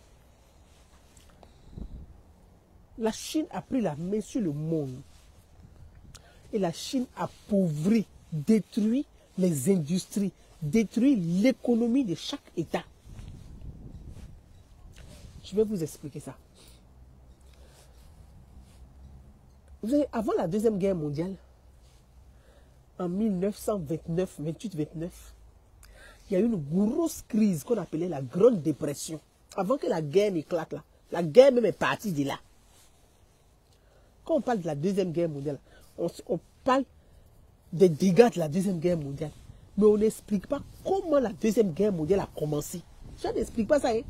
La Chine a pris la main sur le monde. Et la Chine a appauvri, détruit les industries, détruit l'économie de chaque État. Je vais vous expliquer ça. Vous savez, avant la Deuxième Guerre mondiale, en 1929, 28-29, il y a eu une grosse crise qu'on appelait la Grande Dépression. Avant que la guerre n'éclate là. La guerre même est partie de là. Quand on parle de la Deuxième Guerre mondiale, on parle des dégâts de la Deuxième Guerre mondiale. Mais on n'explique pas comment la Deuxième Guerre mondiale a commencé. Je n'explique pas ça. Hein?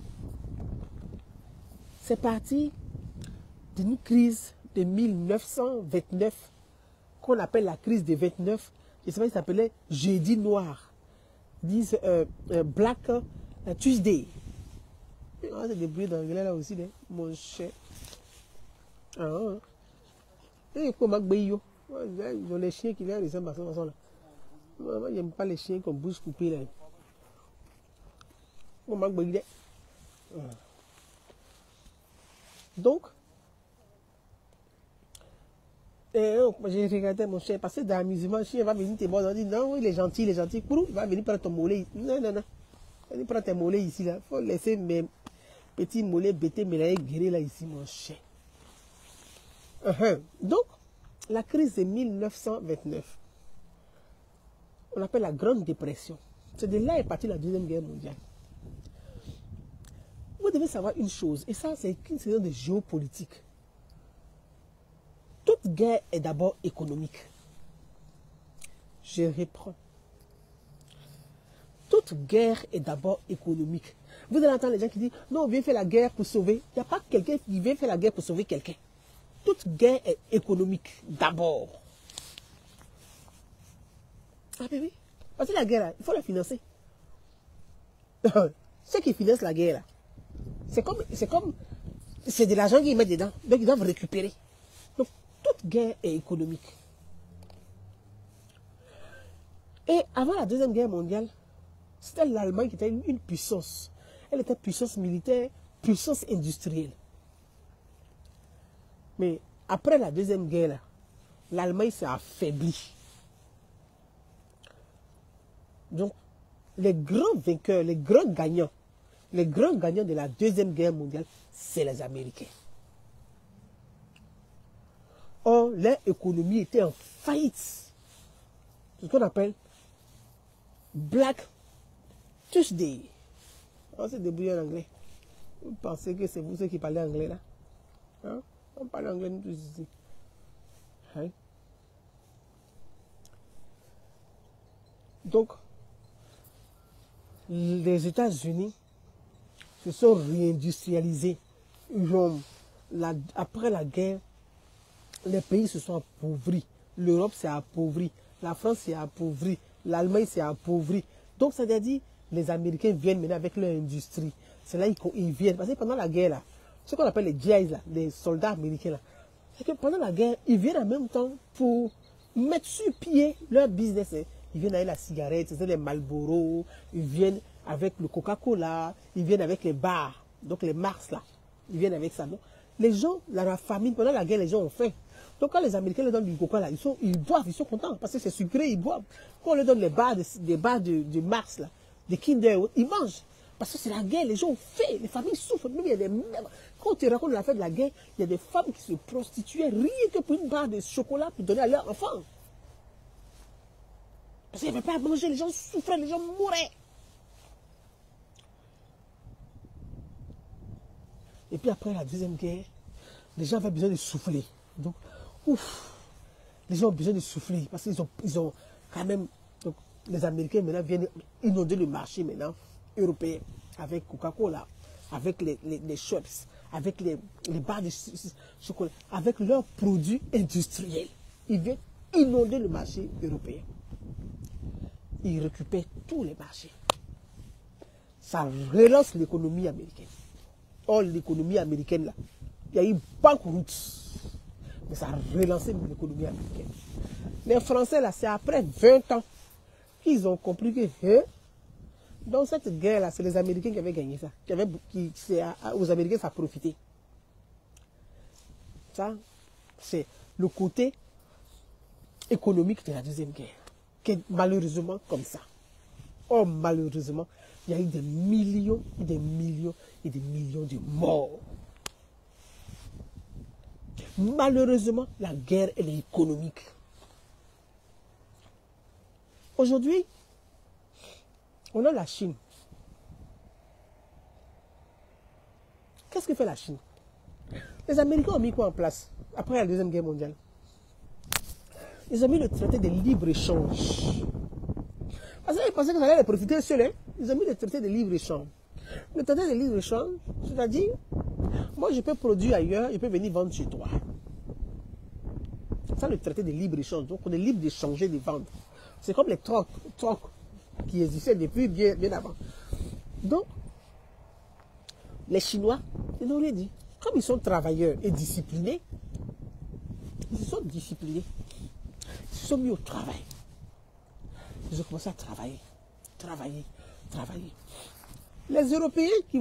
C'est parti d'une crise de 1929 qu'on appelle la crise de 29. Je ne sais pas si ça s'appelait Jeudi Noir. Ils disent Black Tuesday. Ah, c'est des bruits d'anglais là aussi, mon cher. Ah, et comment ils ont les chiens qui les ressemblent à ce façon là. Moi, j'aime pas les chiens comme bouche coupée là. Donc, j'ai regardé mon chien, parce que dans l'amusement, le chien va venir te voir, on dit non, il est gentil, il va venir prendre ton mollet. Non, non, non. Il va venir prendre ton mollet ici là. Il faut laisser mes petits mollets bêtés mélanger guérir là ici, mon chien. Donc, la crise de 1929, on appelle la Grande Dépression. C'est de là est partie la Deuxième Guerre mondiale. Vous devez savoir une chose, et ça c'est une question de géopolitique. Toute guerre est d'abord économique. Je reprends. Toute guerre est d'abord économique. Vous allez entendre les gens qui disent, non, on vient faire la guerre pour sauver. Il n'y a pas quelqu'un qui vient faire la guerre pour sauver quelqu'un. Toute guerre est économique d'abord. Ah ben oui. Parce que la guerre, là, il faut la financer. Ceux qui financent la guerre, là, c'est de l'argent qu'ils mettent dedans. Donc ils doivent récupérer. Donc toute guerre est économique. Et avant la Deuxième Guerre mondiale, c'était l'Allemagne qui était une puissance. Elle était puissance militaire, puissance industrielle. Mais après la Deuxième Guerre, l'Allemagne s'est affaiblie. Donc, les grands vainqueurs, les grands gagnants de la Deuxième Guerre mondiale, c'est les Américains. Or, leur économie était en faillite. C'est ce qu'on appelle Black Tuesday. On s'est débrouillé en anglais. Vous pensez que c'est vous ceux qui parlez anglais là? Hein? On parle anglais nous tous ici. Donc, les États-Unis se sont réindustrialisés. Après la guerre, les pays se sont appauvris. L'Europe s'est appauvrie. La France s'est appauvrie. L'Allemagne s'est appauvrie. Donc, c'est-à-dire, les Américains viennent maintenant avec leur industrie. C'est là qu'ils viennent. Parce que pendant la guerre, là, ce qu'on appelle les GIs, là, les soldats américains, là, c'est que pendant la guerre, ils viennent en même temps pour mettre sur pied leur business. Ils viennent avec la cigarette, c'est les Marlboro, ils viennent avec le Coca-Cola, ils viennent avec les bars, donc les Mars, là. Ils viennent avec ça. Donc, les gens, la famine, pendant la guerre, les gens ont faim. Donc, quand les Américains leur donnent du Coca, là, ils boivent, ils sont contents, parce que c'est sucré, ils boivent. Quand on leur donne les bars, des bars de Mars, là, des Kinder, ils mangent. Parce que c'est la guerre, les gens ont faim, les familles souffrent. Même, il y a quand on te raconte la fête de la guerre, il y a des femmes qui se prostituaient rien que pour une barre de chocolat pour donner à leurs enfants. Parce qu'il n'y avait pas à manger, les gens souffraient, les gens mouraient. Et puis après la Deuxième Guerre, les gens avaient besoin de souffler. Donc, les gens ont besoin de souffler parce qu'ils ont quand même... Donc, les Américains maintenant viennent inonder le marché maintenant européen avec Coca-Cola, avec les Schweppes, avec les barres de chocolat, avec leurs produits industriels. Ils viennent inonder le marché européen. Ils récupèrent tous les marchés. Ça relance l'économie américaine. Or, l'économie américaine, là, il y a eu banqueroute. Mais ça a relancé l'économie américaine. Les Français, là, c'est après 20 ans qu'ils ont compris que, dans cette guerre-là, c'est les Américains qui avaient gagné ça. Aux Américains, ça a profité. Ça, c'est le côté économique de la Deuxième Guerre, qui est malheureusement comme ça. Or, malheureusement, il y a eu des millions et des millions et des millions de morts. Malheureusement, la guerre, elle est économique. Aujourd'hui, on a la Chine. Qu'est-ce que fait la Chine? Les Américains ont mis quoi en place après la Deuxième Guerre mondiale? Ils ont mis le traité de libre-échange. Parce qu'ils pensaient qu'ils allaient les profiter seuls. Hein? Ils ont mis le traité de libre-échange. Le traité de libre-échange, c'est-à-dire, moi je peux produire ailleurs, je peux venir vendre chez toi. C'est ça le traité de libre-échange. Donc on est libre d'échanger, de vendre. C'est comme les trocs qui existaient depuis bien avant. Donc, les Chinois, ils nous l'ont dit, comme ils sont travailleurs et disciplinés, ils se sont disciplinés. Ils se sont mis au travail. Ils ont commencé à travailler. Les Européens qui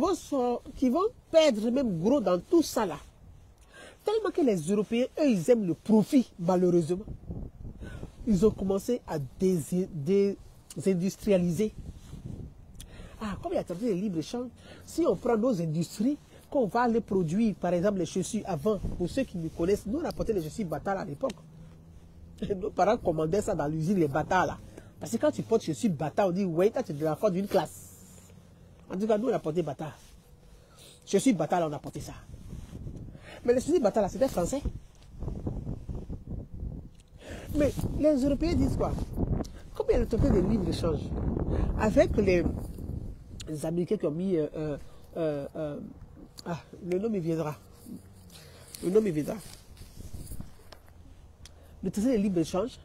vont perdre même gros dans tout ça là. Tellement que les Européens, eux, ils aiment le profit, malheureusement. Ils ont commencé à désindustrialiser. Ah, comme il y a traité de libre-échange, si on prend nos industries, qu'on va les produire, par exemple les chaussures avant, pour ceux qui me connaissent, nous on apportait les chaussures Bata à l'époque. Nos parents commandaient ça dans l'usine, les Bata là. Parce que quand tu portes chaussures Bata, on dit, ouais, tu es de l'enfant d'une classe. En tout cas, nous on a porté Bata. Chaussures Bata là, on a porté ça. Mais les chaussures Bata là, c'était français. Mais les Européens disent quoi? Comme il y a le traité de libre-échange, avec les Américains qui ont mis... le nom il viendra. Le traité de libre-échange,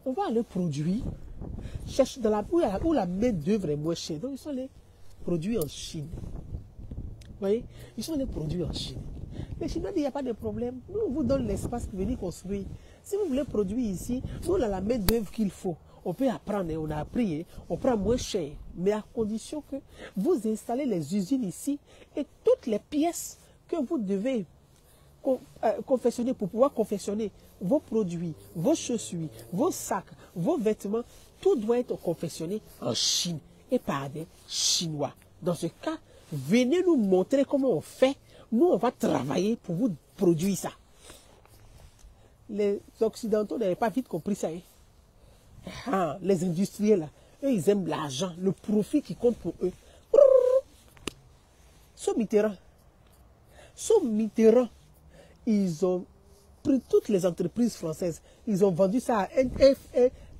on va aller produire, cherche dans où la main-d'œuvre est moins chère. Donc ils sont les produits en Chine. Vous voyez? Ils sont les produits en Chine. Les Chinois disent, il n'y a pas de problème. Nous, on vous donne l'espace pour venir construire. Si vous voulez produire ici, nous, on a la main-d'œuvre qu'il faut. On peut apprendre, on a appris, on prend moins cher. Mais à condition que vous installez les usines ici et toutes les pièces que vous devez confectionner pour pouvoir confectionner vos produits, vos chaussures, vos sacs, vos vêtements, tout doit être confectionné en Chine et par des Chinois. Dans ce cas, venez nous montrer comment on fait. Nous, on va travailler pour vous produire ça. Les Occidentaux n'avaient pas vite compris ça. Hein? Ah, les industriels, là, eux, ils aiment l'argent, le profit qui compte pour eux. Sous Mitterrand, ils ont pris toutes les entreprises françaises. Ils ont vendu ça à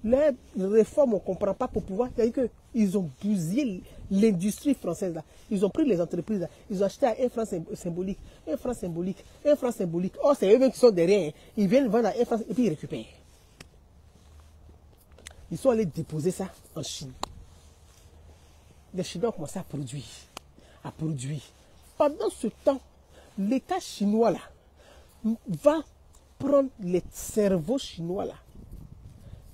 Les réformes, on ne comprend pas pour pouvoir. C'est-à-dire qu'ils ont bousillé l'industrie française. Là. Ils ont pris les entreprises. Là. Ils ont acheté à 1 franc symbolique, 1 franc symbolique, 1 franc symbolique. Oh, c'est eux-mêmes qui sont derrière. Hein. Ils viennent vendre à 1 franc et puis ils récupèrent. Ils sont allés déposer ça en Chine. Les Chinois ont commencé à produire. Pendant ce temps, l'État chinois là va prendre les cerveaux chinois là,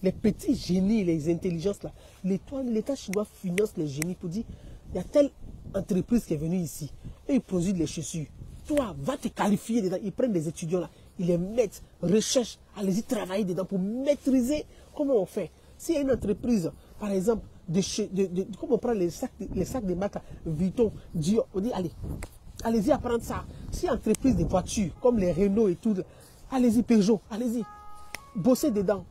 les petits génies, les intelligences là. L'État chinois finance les génies pour dire, il y a telle entreprise qui est venue ici et ils produisent les chaussures. Toi, va te qualifier dedans. Ils prennent des étudiants là, ils les mettent, recherche, allez-y travailler dedans pour maîtriser comment on fait. S'il y a une entreprise, par exemple, comment on prend les sacs de marque Vuitton, Dior, on dit, allez-y apprendre ça. Si entreprise de voitures, comme les Renault et tout, allez-y Peugeot, allez-y, bossez dedans.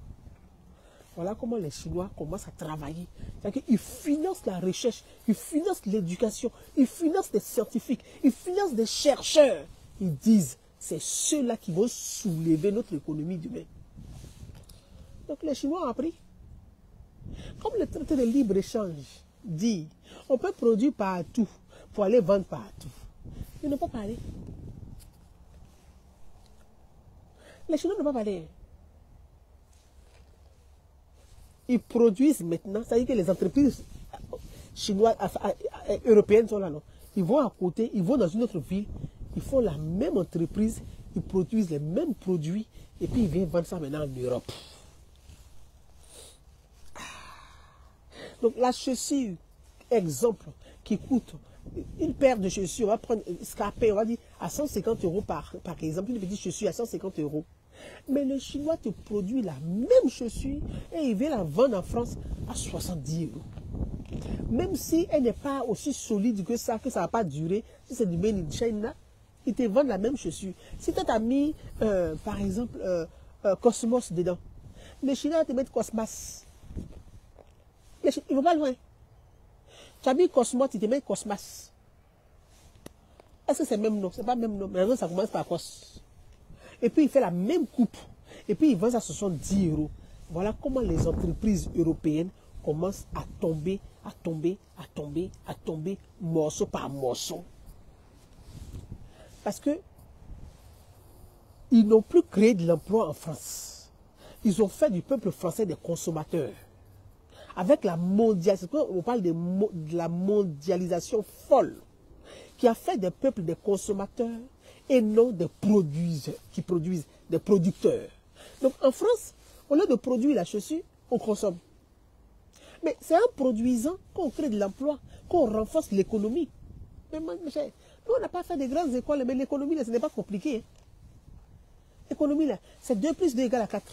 Voilà comment les Chinois commencent à travailler. C'est-à-dire qu'ils financent la recherche, ils financent l'éducation, ils financent des scientifiques, ils financent des chercheurs. Ils disent, c'est ceux-là qui vont soulever notre économie demain. Donc les Chinois ont appris. Comme le traité de libre-échange dit, on peut produire partout pour aller vendre partout. Ils n'ont pas parlé. Les Chinois n'ont pas parlé. Ils produisent maintenant, c'est-à-dire que les entreprises chinoises, européennes sont là, non? Ils vont à côté, ils vont dans une autre ville, ils font la même entreprise, ils produisent les mêmes produits, et puis ils viennent vendre ça maintenant en Europe. Donc la chaussure, exemple, qui coûte une paire de chaussures, on va prendre Scarpé, on va dire à 150 € par exemple, une petite chaussure à 150 €. Mais le Chinois te produit la même chaussure et il vient la vendre en France à 70 €. Même si elle n'est pas aussi solide que ça ne va pas durer, si c'est du made in China, ils te vendent la même chaussure. Si tu as mis, par exemple, Cosmos dedans, les Chinois te mettent Cosmas. Il ne va pas loin. Tu as mis Cosmos, tu te mets Cosmas. Est-ce que c'est le même nom? Ce n'est pas le même nom. Mais ça commence par Cos. Et puis il fait la même coupe. Et puis il vend ça à 70 €. Voilà comment les entreprises européennes commencent à tomber, morceau par morceau. Parce que ils n'ont plus créé de l'emploi en France. Ils ont fait du peuple français des consommateurs. Avec la mondialisation, on parle de la mondialisation folle, qui a fait des peuples des consommateurs et non des des producteurs. Donc en France, au lieu de produire la chaussure, on consomme. Mais c'est en produisant qu'on crée de l'emploi, qu'on renforce l'économie. Mais nous, on n'a pas fait de grandes écoles, mais l'économie, ce n'est pas compliqué. Hein. L'économie, là, c'est 2 plus 2 égale à 4.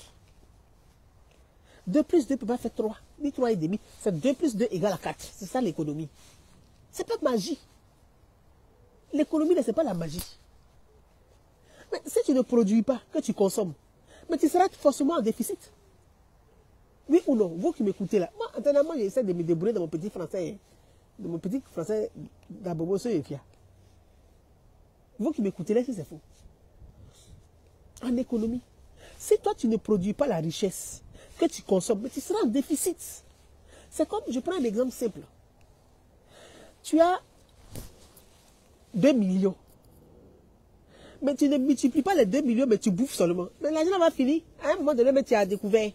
2 plus 2 ne peut pas faire 3, ni 3 et demi. C'est 2 plus 2 égale à 4. C'est ça l'économie. Ce n'est pas magie. L'économie, ce n'est pas la magie. Mais si tu ne produis pas, que tu consommes, mais tu seras forcément en déficit. Oui ou non? Vous qui m'écoutez là, moi, intérieurement, j'essaie de me débrouiller dans mon petit français, d'Abobo Soyefia. Vous qui m'écoutez là, c'est faux. En économie, si toi, tu ne produis pas la richesse que tu consommes, mais tu seras en déficit. C'est comme, je prends un exemple simple. Tu as 2 millions. Mais tu ne multiplies pas les 2 millions, mais tu bouffes seulement. Mais l'argent va finir. À un moment donné, mais tu as découvert.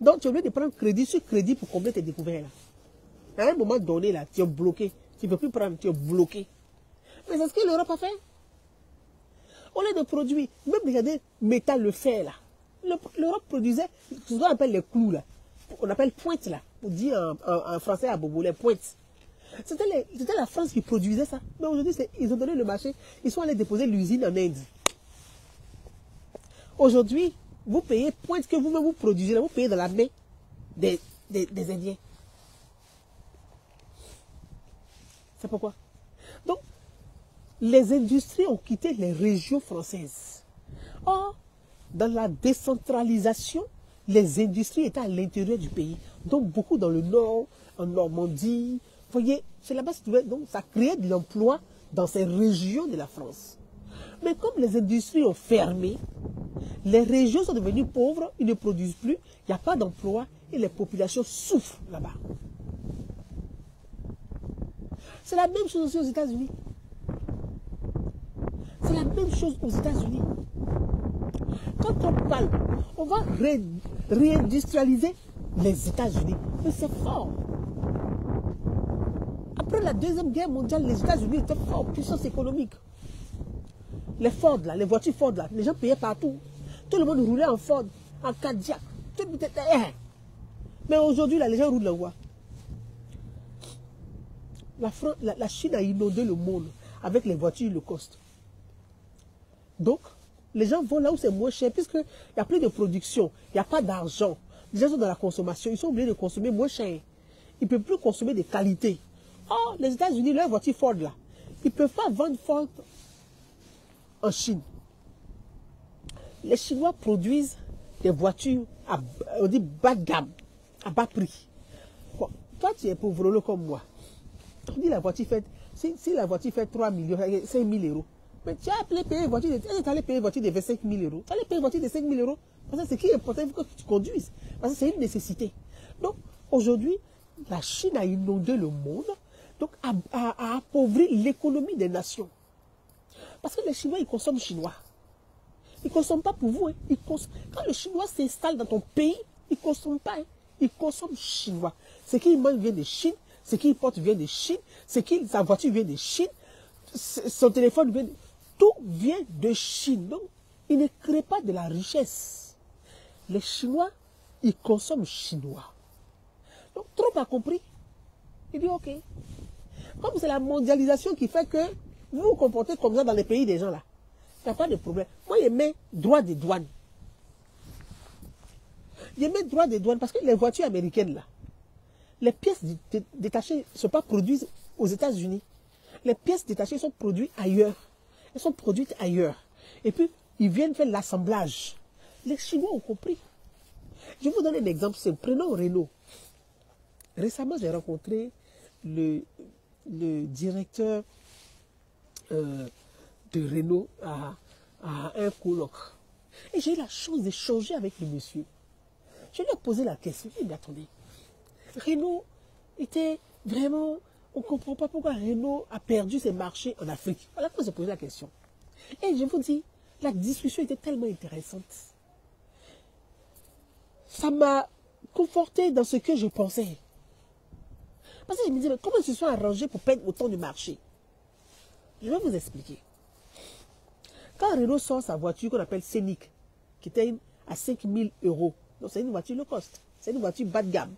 Donc, tu es obligé de prendre crédit sur crédit pour combler tes découvertes. Là. À un moment donné, là, tu es bloqué. Tu ne peux plus prendre, tu es bloqué. Mais c'est ce que l'Europe a fait. Au lieu de produire, même regardez, métal, le fer, là. L'Europe produisait ce qu'on appelle les clous, là. On appelle pointe, là. On dit en français à Bobo, les pointes. C'était la France qui produisait ça. Mais aujourd'hui, ils ont donné le marché. Ils sont allés déposer l'usine en Inde. Aujourd'hui, vous payez pointe que vous-même vous produisez. Là, vous payez dans la main des Indiens. C'est pourquoi. Donc, les industries ont quitté les régions françaises. Or, dans la décentralisation, les industries étaient à l'intérieur du pays. Donc, beaucoup dans le nord, en Normandie. Vous voyez, c'est là-bas, donc ça créait de l'emploi dans ces régions de la France. Mais comme les industries ont fermé, les régions sont devenues pauvres, ils ne produisent plus, il n'y a pas d'emploi et les populations souffrent là-bas. C'est la même chose aussi aux États-Unis. C'est la même chose aux États-Unis. Quand on parle, on va réindustrialiser les États-Unis. Mais c'est fort. Après la Deuxième Guerre mondiale, les États-Unis étaient forts, puissance économique. Les Ford, là, les voitures Ford, là, les gens payaient partout. Tout le monde roulait en Ford, en Cadillac. Mais aujourd'hui, là, les gens roulent en quoi? La Chine a inondé le monde avec les voitures low cost. Donc, les gens vont là où c'est moins cher, puisqu'il n'y a plus de production, il n'y a pas d'argent. Les gens sont dans la consommation, ils sont obligés de consommer moins cher. Ils ne peuvent plus consommer de qualité. Oh, les États-Unis, leurs voitures Ford, là, ils ne peuvent pas vendre Ford en Chine. Les Chinois produisent des voitures on dit bas de gamme, à bas prix. Bon, toi, tu es pauvre comme moi. On dit la voiture fait, si la voiture fait 3 millions, 5 000 euros, mais tu as appelé payer une voiture de 25 000 euros. Tu allais payer une voiture de 5 000 euros. Parce que ce qui est important, il faut que tu conduises. Parce que c'est une nécessité. Donc, aujourd'hui, la Chine a inondé le monde, donc a appauvri l'économie des nations. Parce que les Chinois, ils consomment chinois. Ils ne consomment pas pour vous. Hein. Quand le Chinois s'installe dans ton pays, ils ne consomment pas. Hein. Ils consomment chinois. Ce qu'ils mangent vient de Chine. Ce qu'ils portent vient de Chine. Sa voiture vient de Chine. Son téléphone vient de... Tout vient de Chine. Donc, ils ne créent pas de la richesse. Les Chinois, ils consomment chinois. Donc, Trump a compris. Il dit, OK. Comme c'est la mondialisation qui fait que vous vous comportez comme ça dans les pays des gens là, il n'y a pas de problème. Moi, je mets droit de douane. Je mets droit de douane parce que les voitures américaines là, les pièces détachées ne sont pas produites aux États-Unis. Les pièces détachées sont produites ailleurs. Elles sont produites ailleurs. Et puis, ils viennent faire l'assemblage. Les Chinois ont compris. Je vais vous donner un exemple. Prenons Renault. Récemment, j'ai rencontré le directeur de Renault à un colloque. Et j'ai eu la chance d'échanger avec le monsieur. Je lui ai posé la question. Il m'a dit, attendez, Renault était vraiment... On ne comprend pas pourquoi Renault a perdu ses marchés en Afrique. Voilà pourquoi j'ai posé la question. Et je vous dis, la discussion était tellement intéressante. Ça m'a conforté dans ce que je pensais. Parce que je me disais, mais comment ils se sont arrangés pour perdre autant de marché? Je vais vous expliquer. Quand Renault sort sa voiture qu'on appelle Scénic, qui était à 5 000 euros, donc c'est une voiture low cost, c'est une voiture bas de gamme,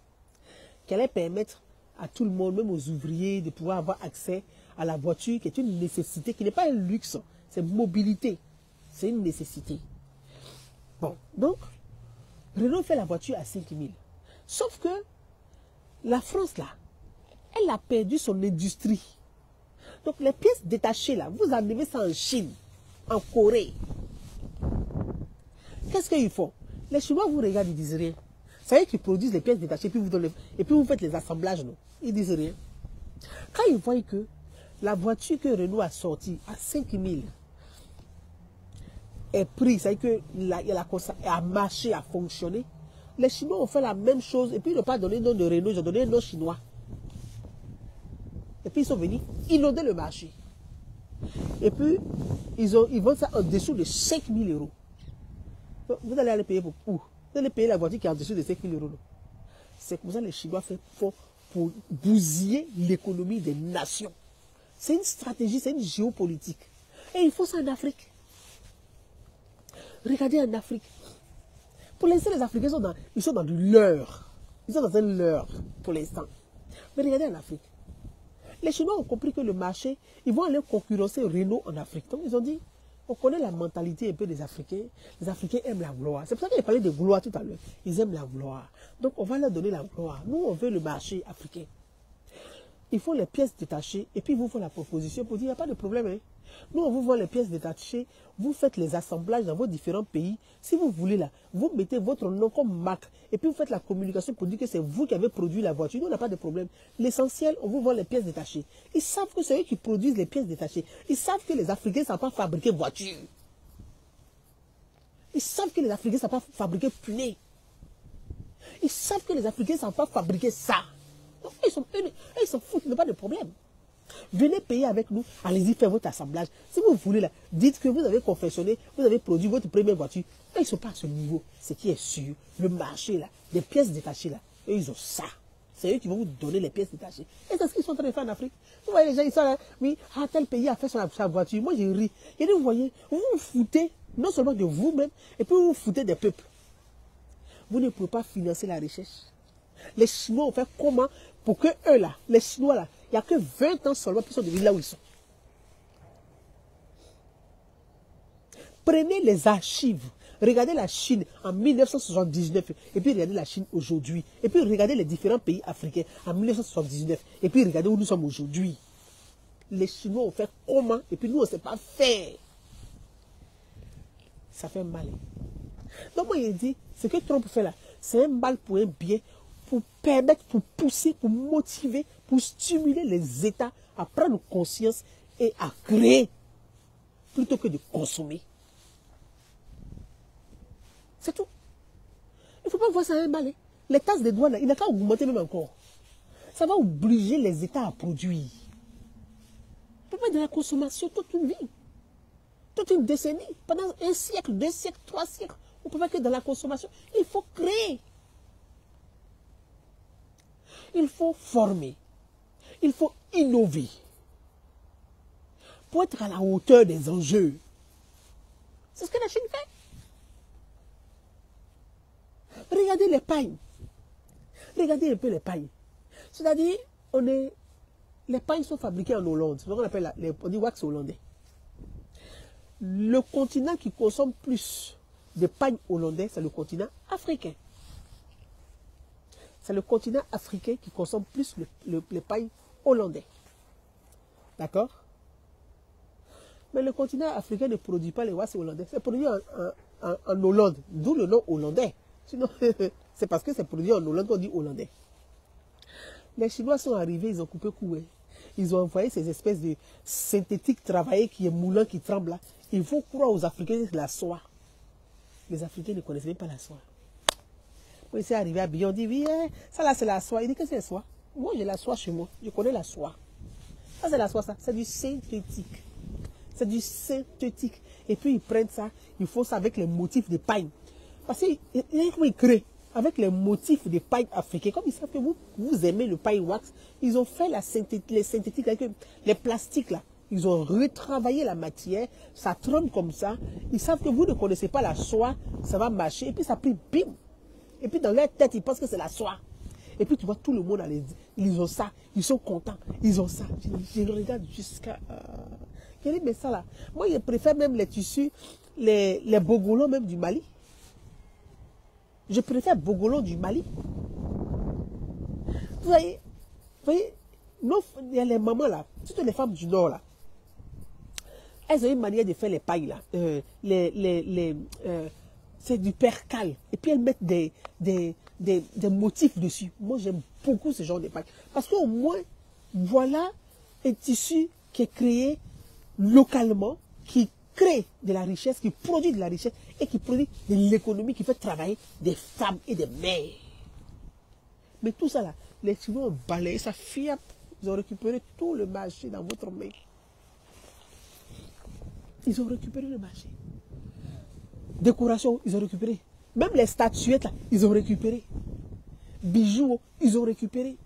qui allait permettre à tout le monde, même aux ouvriers, de pouvoir avoir accès à la voiture, qui est une nécessité, qui n'est pas un luxe, c'est mobilité, c'est une nécessité. Bon, donc, Renault fait la voiture à 5 000. Sauf que la France, là, elle a perdu son industrie. Donc, les pièces détachées, là, vous arrivez ça en Chine, en Corée. Qu'est-ce qu'ils font? Les Chinois vous regardent, ils disent rien. C'est eux qui produisent les pièces détachées, et puis vous faites les assemblages, non? Ils disent rien. Quand ils voient que la voiture que Renault a sortie à 5 000 est prise, c'est-à-dire qu'elle a marché, a fonctionné, les Chinois ont fait la même chose, et puis ils n'ont pas donné le nom de Renault, ils ont donné le nom chinois. Et puis ils sont venus inonder le marché. Et puis ils vendent ça en dessous de 5 000 euros. Donc, vous allez aller payer pour où? Vous allez payer la voiture qui est en dessous de 5 000 euros. C'est comme ça que les Chinois font pour bousiller l'économie des nations. C'est une stratégie, c'est une géopolitique. Et il faut ça en Afrique. Regardez en Afrique. Pour l'instant, les Africains ils sont dans du leurre. Ils sont dans un leurre pour l'instant. Mais regardez en Afrique. Les Chinois ont compris que le marché, ils vont aller concurrencer Renault en Afrique. Donc ils ont dit, on connaît la mentalité un peu des Africains. Les Africains aiment la gloire. C'est pour ça que j'ai parlé de gloire tout à l'heure. Ils aiment la gloire. Donc on va leur donner la gloire. Nous, on veut le marché africain. Ils font les pièces détachées et puis ils vous font la proposition pour dire, il n'y a pas de problème. Hein. Nous, on vous vend les pièces détachées, vous faites les assemblages dans vos différents pays. Si vous voulez, là, vous mettez votre nom comme marque et puis vous faites la communication pour dire que c'est vous qui avez produit la voiture. Nous, on n'a pas de problème. L'essentiel, on vous vend les pièces détachées. Ils savent que c'est eux qui produisent les pièces détachées. Ils savent que les Africains ne savent pas fabriquer voiture. Ils savent que les Africains ne savent pas fabriquer pneus. Ils savent que les Africains ne savent pas fabriquer ça. Donc, ils s'en foutent, il n'y a pas de problème. Venez payer avec nous, allez-y faire votre assemblage. Si vous voulez, là, dites que vous avez confectionné, vous avez produit votre première voiture. Là, ils ne sont pas à ce niveau. Ce qui est sûr, le marché, là, des pièces détachées, là, eux, ils ont ça. C'est eux qui vont vous donner les pièces détachées. Et c'est ce qu'ils sont en train de faire en Afrique. Vous voyez les gens, ils sont là, oui, tel pays a fait sa voiture. Moi, j'ai ri. Et vous voyez, vous vous foutez non seulement de vous-même, et puis vous vous foutez des peuples. Vous ne pouvez pas financer la recherche. Les Chinois ont fait comment pour que eux, là, les Chinois, là, il n'y a que 20 ans seulement qu'ils sont devenus là où ils sont. Prenez les archives. Regardez la Chine en 1979 et puis regardez la Chine aujourd'hui. Et puis regardez les différents pays africains en 1979 et puis regardez où nous sommes aujourd'hui. Les Chinois ont fait comment et puis nous on ne sait pas faire. Ça fait mal. Donc moi il dit, ce que Trump fait là, c'est un mal pour un bien, pour permettre, pour pousser, pour motiver, pour stimuler les États à prendre conscience et à créer plutôt que de consommer. C'est tout. Il ne faut pas voir ça un mal. Hein. Les taxes des douanes, il n'a qu'à augmenter même encore. Ça va obliger les États à produire. On ne peut pas être dans la consommation toute une vie. Toute une décennie. Pendant un siècle, 2 siècles, 3 siècles. On ne peut pas être dans la consommation. Il faut créer. Il faut former. Il faut innover. Pour être à la hauteur des enjeux. C'est ce que la Chine fait. Regardez les pailles. Regardez un peu les pailles. C'est-à-dire, les pailles sont fabriquées en Hollande. C'est ce qu'on appelle, on dit wax hollandais. Le continent qui consomme plus de pailles hollandais, c'est le continent africain. C'est le continent africain qui consomme plus les pailles hollandais. D'accord? Mais le continent africain ne produit pas les wax hollandais. C'est produit en Hollande, d'où le nom hollandais. Sinon, c'est parce que c'est produit en Hollande qu'on dit hollandais. Les Chinois sont arrivés, ils ont coupé court. Ils ont envoyé ces espèces de synthétiques travaillés qui est moulant, qui tremble là. Il faut croire aux Africains que c'est la soie. Les Africains ne connaissent même pas la soie. Quand ils sont arrivés à Bion, on dit, oui, ça là c'est la soie. Il dit que c'est la soie. Moi j'ai la soie chez moi, je connais la soie. Ça c'est la soie, ça. C'est du synthétique. C'est du synthétique. Et puis ils prennent ça, ils font ça avec les motifs de paille. Parce qu'ils créent avec les motifs de paille africains. Comme ils savent que vous aimez le paille wax, ils ont fait les synthétiques avec les plastiques là. Ils ont retravaillé la matière, ça tremble comme ça. Ils savent que vous ne connaissez pas la soie, ça va marcher. Et puis ça prie, bim. Et puis dans leur tête, ils pensent que c'est la soie. Et puis tu vois tout le monde, ils ont ça, ils sont contents, ils ont ça. Je regarde jusqu'à... Je dis, mais ça là, moi je préfère même les tissus, les bogolons même du Mali. Je préfère bogolons du Mali. Vous voyez, il y a les mamans là, surtout les femmes du Nord là. Elles ont une manière de faire les pailles là. C'est du percal. Et puis elles mettent des motifs dessus. Moi j'aime beaucoup ce genre de pailles. Parce qu'au moins, voilà un tissu qui est créé localement, qui crée de la richesse, qui produit de la richesse et qui produit de l'économie, qui fait travailler des femmes et des mères. Mais tout ça là, les Chinois ont balayé ça, fiap. Ils ont récupéré tout le marché dans votre main. Ils ont récupéré le marché. Décoration, ils ont récupéré. Même les statuettes, là, ils ont récupéré. Bijoux, ils ont récupéré.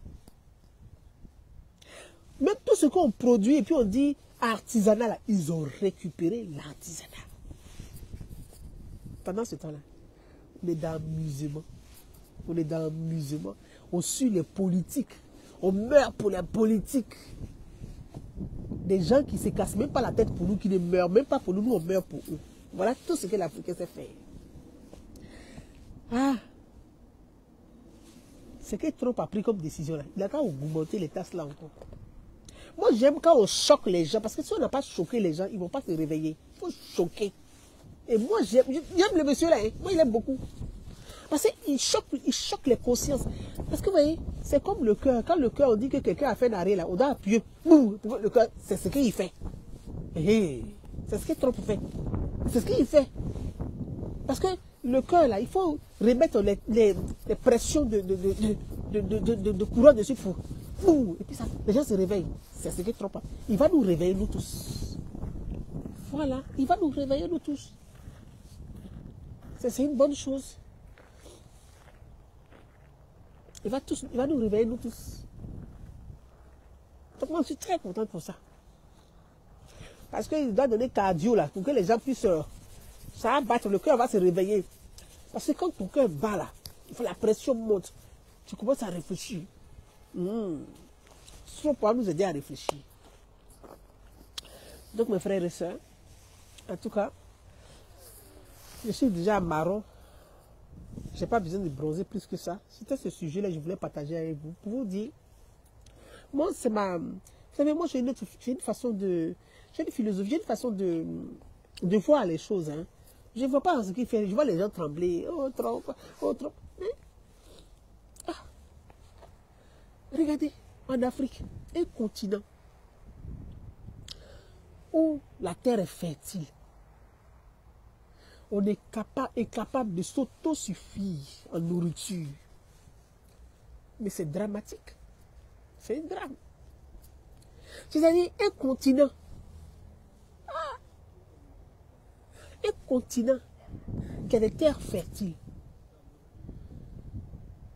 Même tout ce qu'on produit, et puis on dit artisanat, là, ils ont récupéré l'artisanat. Pendant ce temps-là, on est dans l'amusement. On est dans l'amusement. On suit les politiques. On meurt pour la politique. Des gens qui ne se cassent même pas la tête pour nous, qui ne meurent même pas pour nous, nous on meurt pour eux. Voilà tout ce que l'Africain sait faire. Ah! Ce que Trump a pris comme décision là, il a qu'à augmenter les taxes là encore. Moi, j'aime quand on choque les gens, parce que si on n'a pas choqué les gens, ils ne vont pas se réveiller. Il faut choquer. Et moi, j'aime le monsieur là, hein. Moi, il aime beaucoup. Parce qu'il choque les consciences. Parce que vous voyez, c'est comme le cœur. Quand le cœur, on dit que quelqu'un a fait un arrêt là, on doit appuyer. Boum, le cœur, c'est ce qu'il fait. C'est ce que Trump fait. C'est ce qu'il fait. Parce que le cœur là, il faut remettre les pressions de courant dessus pour. Boum, et puis ça, les gens se réveillent. C'est ce que Trump a. Il va nous réveiller, nous tous. Voilà, il va nous réveiller, nous tous. C'est une bonne chose. Il va nous réveiller, nous tous. Donc moi, je suis très contente pour ça. Parce qu'il doit donner cardio, là, pour que les gens puissent... ça va battre, le cœur va se réveiller. Parce que quand ton cœur bat, là, la pression monte, tu commences à réfléchir. Ça pourra nous aider à réfléchir. Donc, mes frères et sœurs, en tout cas, je suis déjà marron. Je n'ai pas besoin de bronzer plus que ça. C'était ce sujet-là que je voulais partager avec vous. Pour vous dire, moi, c'est ma... Vous savez, moi, j'ai une façon de... J'ai une philosophie, j'ai une façon de voir les choses. Hein. Je ne vois pas ce qu'il fait. Je vois les gens trembler. Oh, Trump, oh, Trump. Hein? Ah. Regardez, en Afrique, un continent où la terre est fertile. On est capable de s'autosuffire en nourriture. Mais c'est dramatique. C'est un drame. C'est-à-dire un continent. Un continent qui a des terres fertiles.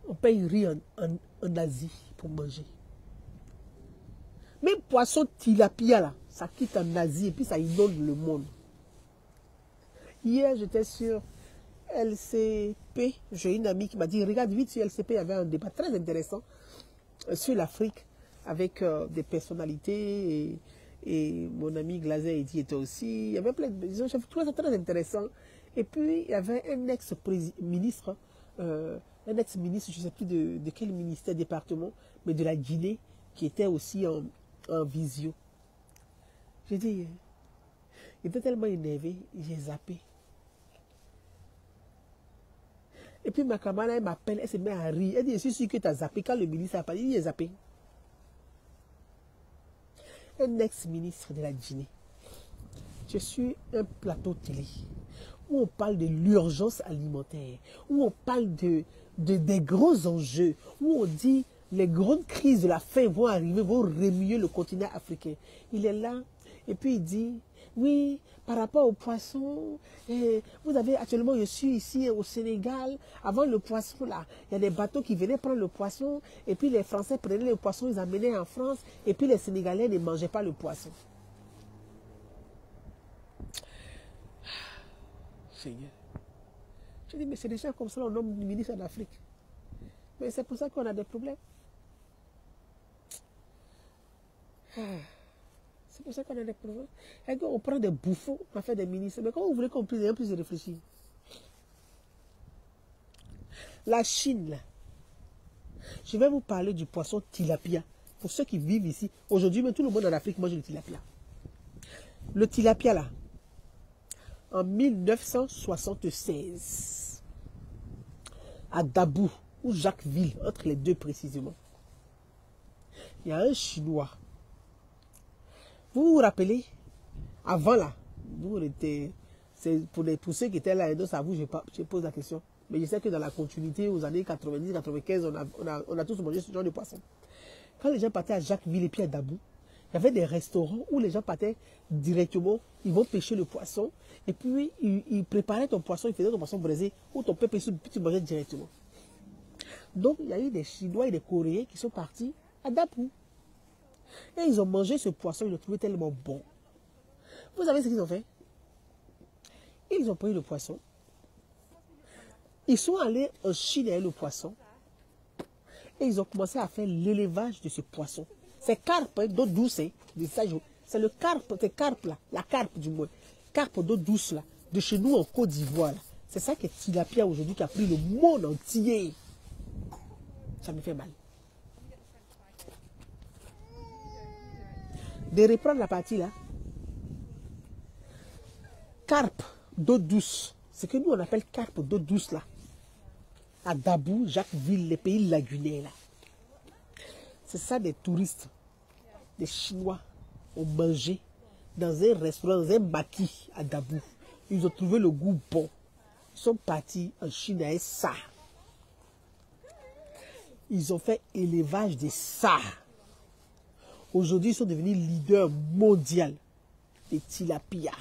On paye riz en Asie pour manger. Même poisson tilapia, là, ça quitte en Asie et puis ça inonde le monde. Hier, j'étais sur LCP. J'ai une amie qui m'a dit, regarde vite sur LCP, il y avait un débat très intéressant sur l'Afrique avec des personnalités et mon ami Glazer était aussi. Il y avait plein de... Je trouvais ça très intéressant. Et puis, il y avait un ex-ministre, je ne sais plus de quel ministère, département, mais de la Guinée, qui était aussi en visio. J'ai dit, il était tellement énervé, j'ai zappé. Et puis ma camarade, elle m'appelle, elle se met à rire. Elle dit, je suis sûr que tu as zappé. Quand le ministre a parlé, il a zappé. Un ex-ministre de la Guinée. Je suis un plateau télé où on parle de l'urgence alimentaire, où on parle des gros enjeux, où on dit les grandes crises de la faim vont arriver, vont remuer le continent africain. Il est là et puis il dit, oui, par rapport aux poissons, vous avez actuellement, je suis ici au Sénégal, avant le poisson là, il y a des bateaux qui venaient prendre le poisson, et puis les Français prenaient le poisson, ils amenaient en France, et puis les Sénégalais ne mangeaient pas le poisson. Seigneur. Je dis, mais c'est des gens comme ça, on nomme le ministre en Afrique. Mais c'est pour ça qu'on a des problèmes. C'est pour ça qu'on a des problèmes. Et on prend des bouffons, on fait des ministres. Mais comment vous voulez qu'on puisse réfléchir? La Chine, là. Je vais vous parler du poisson tilapia. Pour ceux qui vivent ici, aujourd'hui, même tout le monde en Afrique mange le tilapia. Le tilapia, là, en 1976, à Dabou, ou Jacquesville, entre les deux précisément, il y a un Chinois. Vous vous rappelez, avant là, nous on était, c'est pour ceux qui étaient là, et donc ça vous, je pose la question. Mais je sais que dans la continuité, aux années 90-95, on a tous mangé ce genre de poisson. Quand les gens partaient à Jacquesville et puis à Dabou, il y avait des restaurants où les gens partaient directement, ils vont pêcher le poisson, et puis ils préparaient ton poisson, ils faisaient ton poisson braisé, ou ton peuple, tu mangeais directement. Donc, il y a eu des Chinois et des Coréens qui sont partis à Dabou. Et ils ont mangé ce poisson, ils le trouvaient tellement bon. Vous savez ce qu'ils ont fait? Ils ont pris le poisson. Ils sont allés en Chine avec le poisson. Et ils ont commencé à faire l'élevage de ce poisson. C'est carpe d'eau douce. C'est le carpe, c'est carpe là, la carpe du moins. Carpe d'eau douce là, de chez nous en Côte d'Ivoire. C'est ça que tilapia aujourd'hui qui a pris le monde entier. Ça me fait mal. de reprendre la partie là. Carpe d'eau douce, ce que nous on appelle carpe d'eau douce là, à Dabou, Jacquesville, les pays lagunaires là. C'est ça des touristes, des Chinois ont mangé dans un restaurant, dans un maquis à Dabou. Ils ont trouvé le goût bon. Ils sont partis en Chine avec ça. Ils ont fait élevage de ça. Aujourd'hui, ils sont devenus leaders mondiaux des tilapia.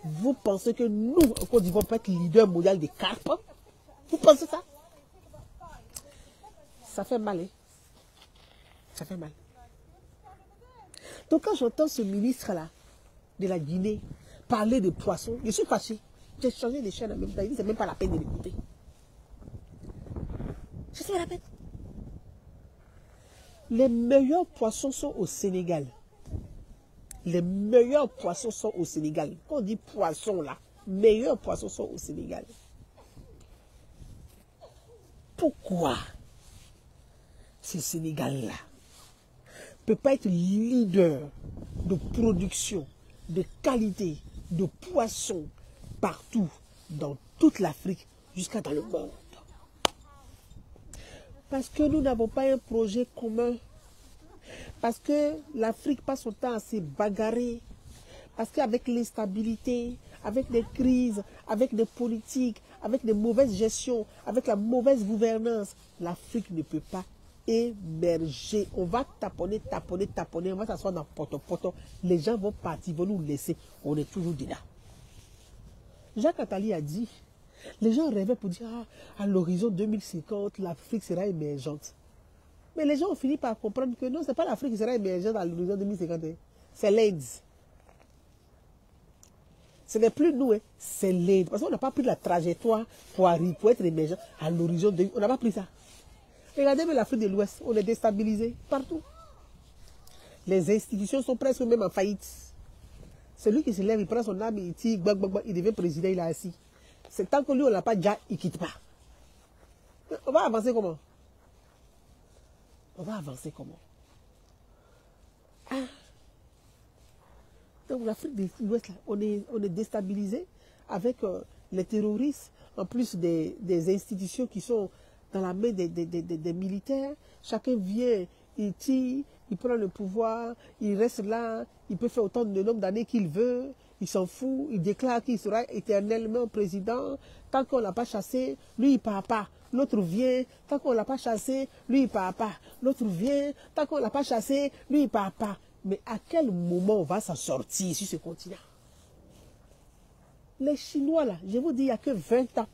Vous pensez que nous, en Côte d'Ivoire, on peut être leader mondial des carpes? Vous pensez ça? Ça fait mal, hein? Ça fait mal. Donc quand j'entends ce ministre-là, de la Guinée, parler de poissons, je suis fâché. J'ai changé de chaîne en même temps. Il dit, c'est même pas la peine de l'écouter. C'est pas la peine. Les meilleurs poissons sont au Sénégal. Les meilleurs poissons sont au Sénégal. Quand on dit poissons là, meilleurs poissons sont au Sénégal. Pourquoi ce Sénégal-là ne peut pas être leader de production, de qualité, de poissons partout, dans toute l'Afrique, jusqu'à dans le monde? Parce que nous n'avons pas un projet commun. Parce que l'Afrique passe son temps à se bagarrer. Parce qu'avec l'instabilité, avec des crises, avec des politiques, avec des mauvaises gestions, avec la mauvaise gouvernance, l'Afrique ne peut pas émerger. On va taponner, on va s'asseoir dans poto. Les gens vont partir, vont nous laisser. On est toujours dedans. Jacques Attali a dit, les gens rêvaient pour dire, à l'horizon 2050, l'Afrique sera émergente. Mais les gens ont fini par comprendre que non, ce n'est pas l'Afrique qui sera émergente à l'horizon 2050. C'est l'Inde. Ce n'est plus nous, c'est l'Inde. Parce qu'on n'a pas pris la trajectoire pour être émergent à l'horizon 2050. On n'a pas pris ça. Regardez même l'Afrique de l'Ouest, on est déstabilisé partout. Les institutions sont presque même en faillite. Celui qui se lève, il prend son âme, il tire, il devient président, il est assis. C'est tant que lui, on ne l'a pas déjà, il ne quitte pas. On va avancer comment? On va avancer comment? Donc l'Afrique de l'Ouest, on est déstabilisé avec les terroristes, en plus des institutions qui sont dans la main des militaires. Chacun vient, il tire, il prend le pouvoir, il reste là, il peut faire autant de nombre d'années qu'il veut, il s'en fout, il déclare qu'il sera éternellement président. Tant qu'on ne l'a pas chassé, lui il ne part pas. L'autre vient, tant qu'on ne l'a pas chassé, lui il ne part pas. L'autre vient, tant qu'on ne l'a pas chassé, lui il ne part pas. Mais à quel moment on va s'en sortir sur ce continent? Les Chinois là, je vous dis, il n'y a que 20 ans.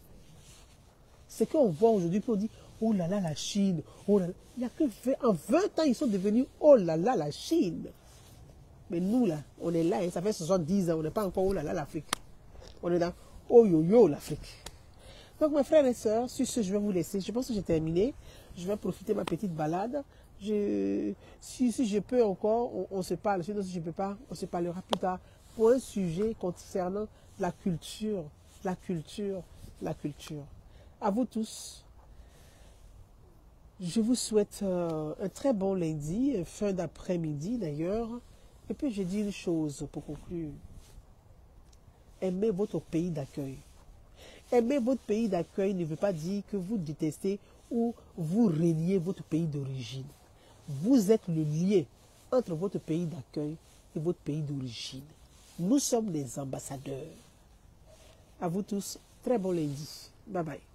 C'est qu'on voit aujourd'hui, puis on dit, oh là là, la Chine, oh là là. Il n'y a que 20, en 20 ans, ils sont devenus, oh là là, la Chine. Mais nous là, on est là, ça fait 70 ans, on n'est pas encore, oh là là, l'Afrique. On est dans, oh yo yo, l'Afrique. Donc mes frères et sœurs, sur ce, je vais vous laisser. Je pense que j'ai terminé. Je vais profiter de ma petite balade. Si je peux encore, on se parle. Sinon, si je ne peux pas, on se parlera plus tard pour un sujet concernant la culture. La culture. À vous tous, je vous souhaite un très bon lundi, fin d'après-midi d'ailleurs. Et puis je dis une chose pour conclure. Aimez votre pays d'accueil. Aimer votre pays d'accueil ne veut pas dire que vous détestez ou vous reniez votre pays d'origine. Vous êtes le lien entre votre pays d'accueil et votre pays d'origine. Nous sommes les ambassadeurs. À vous tous, très bon lundi. Bye bye.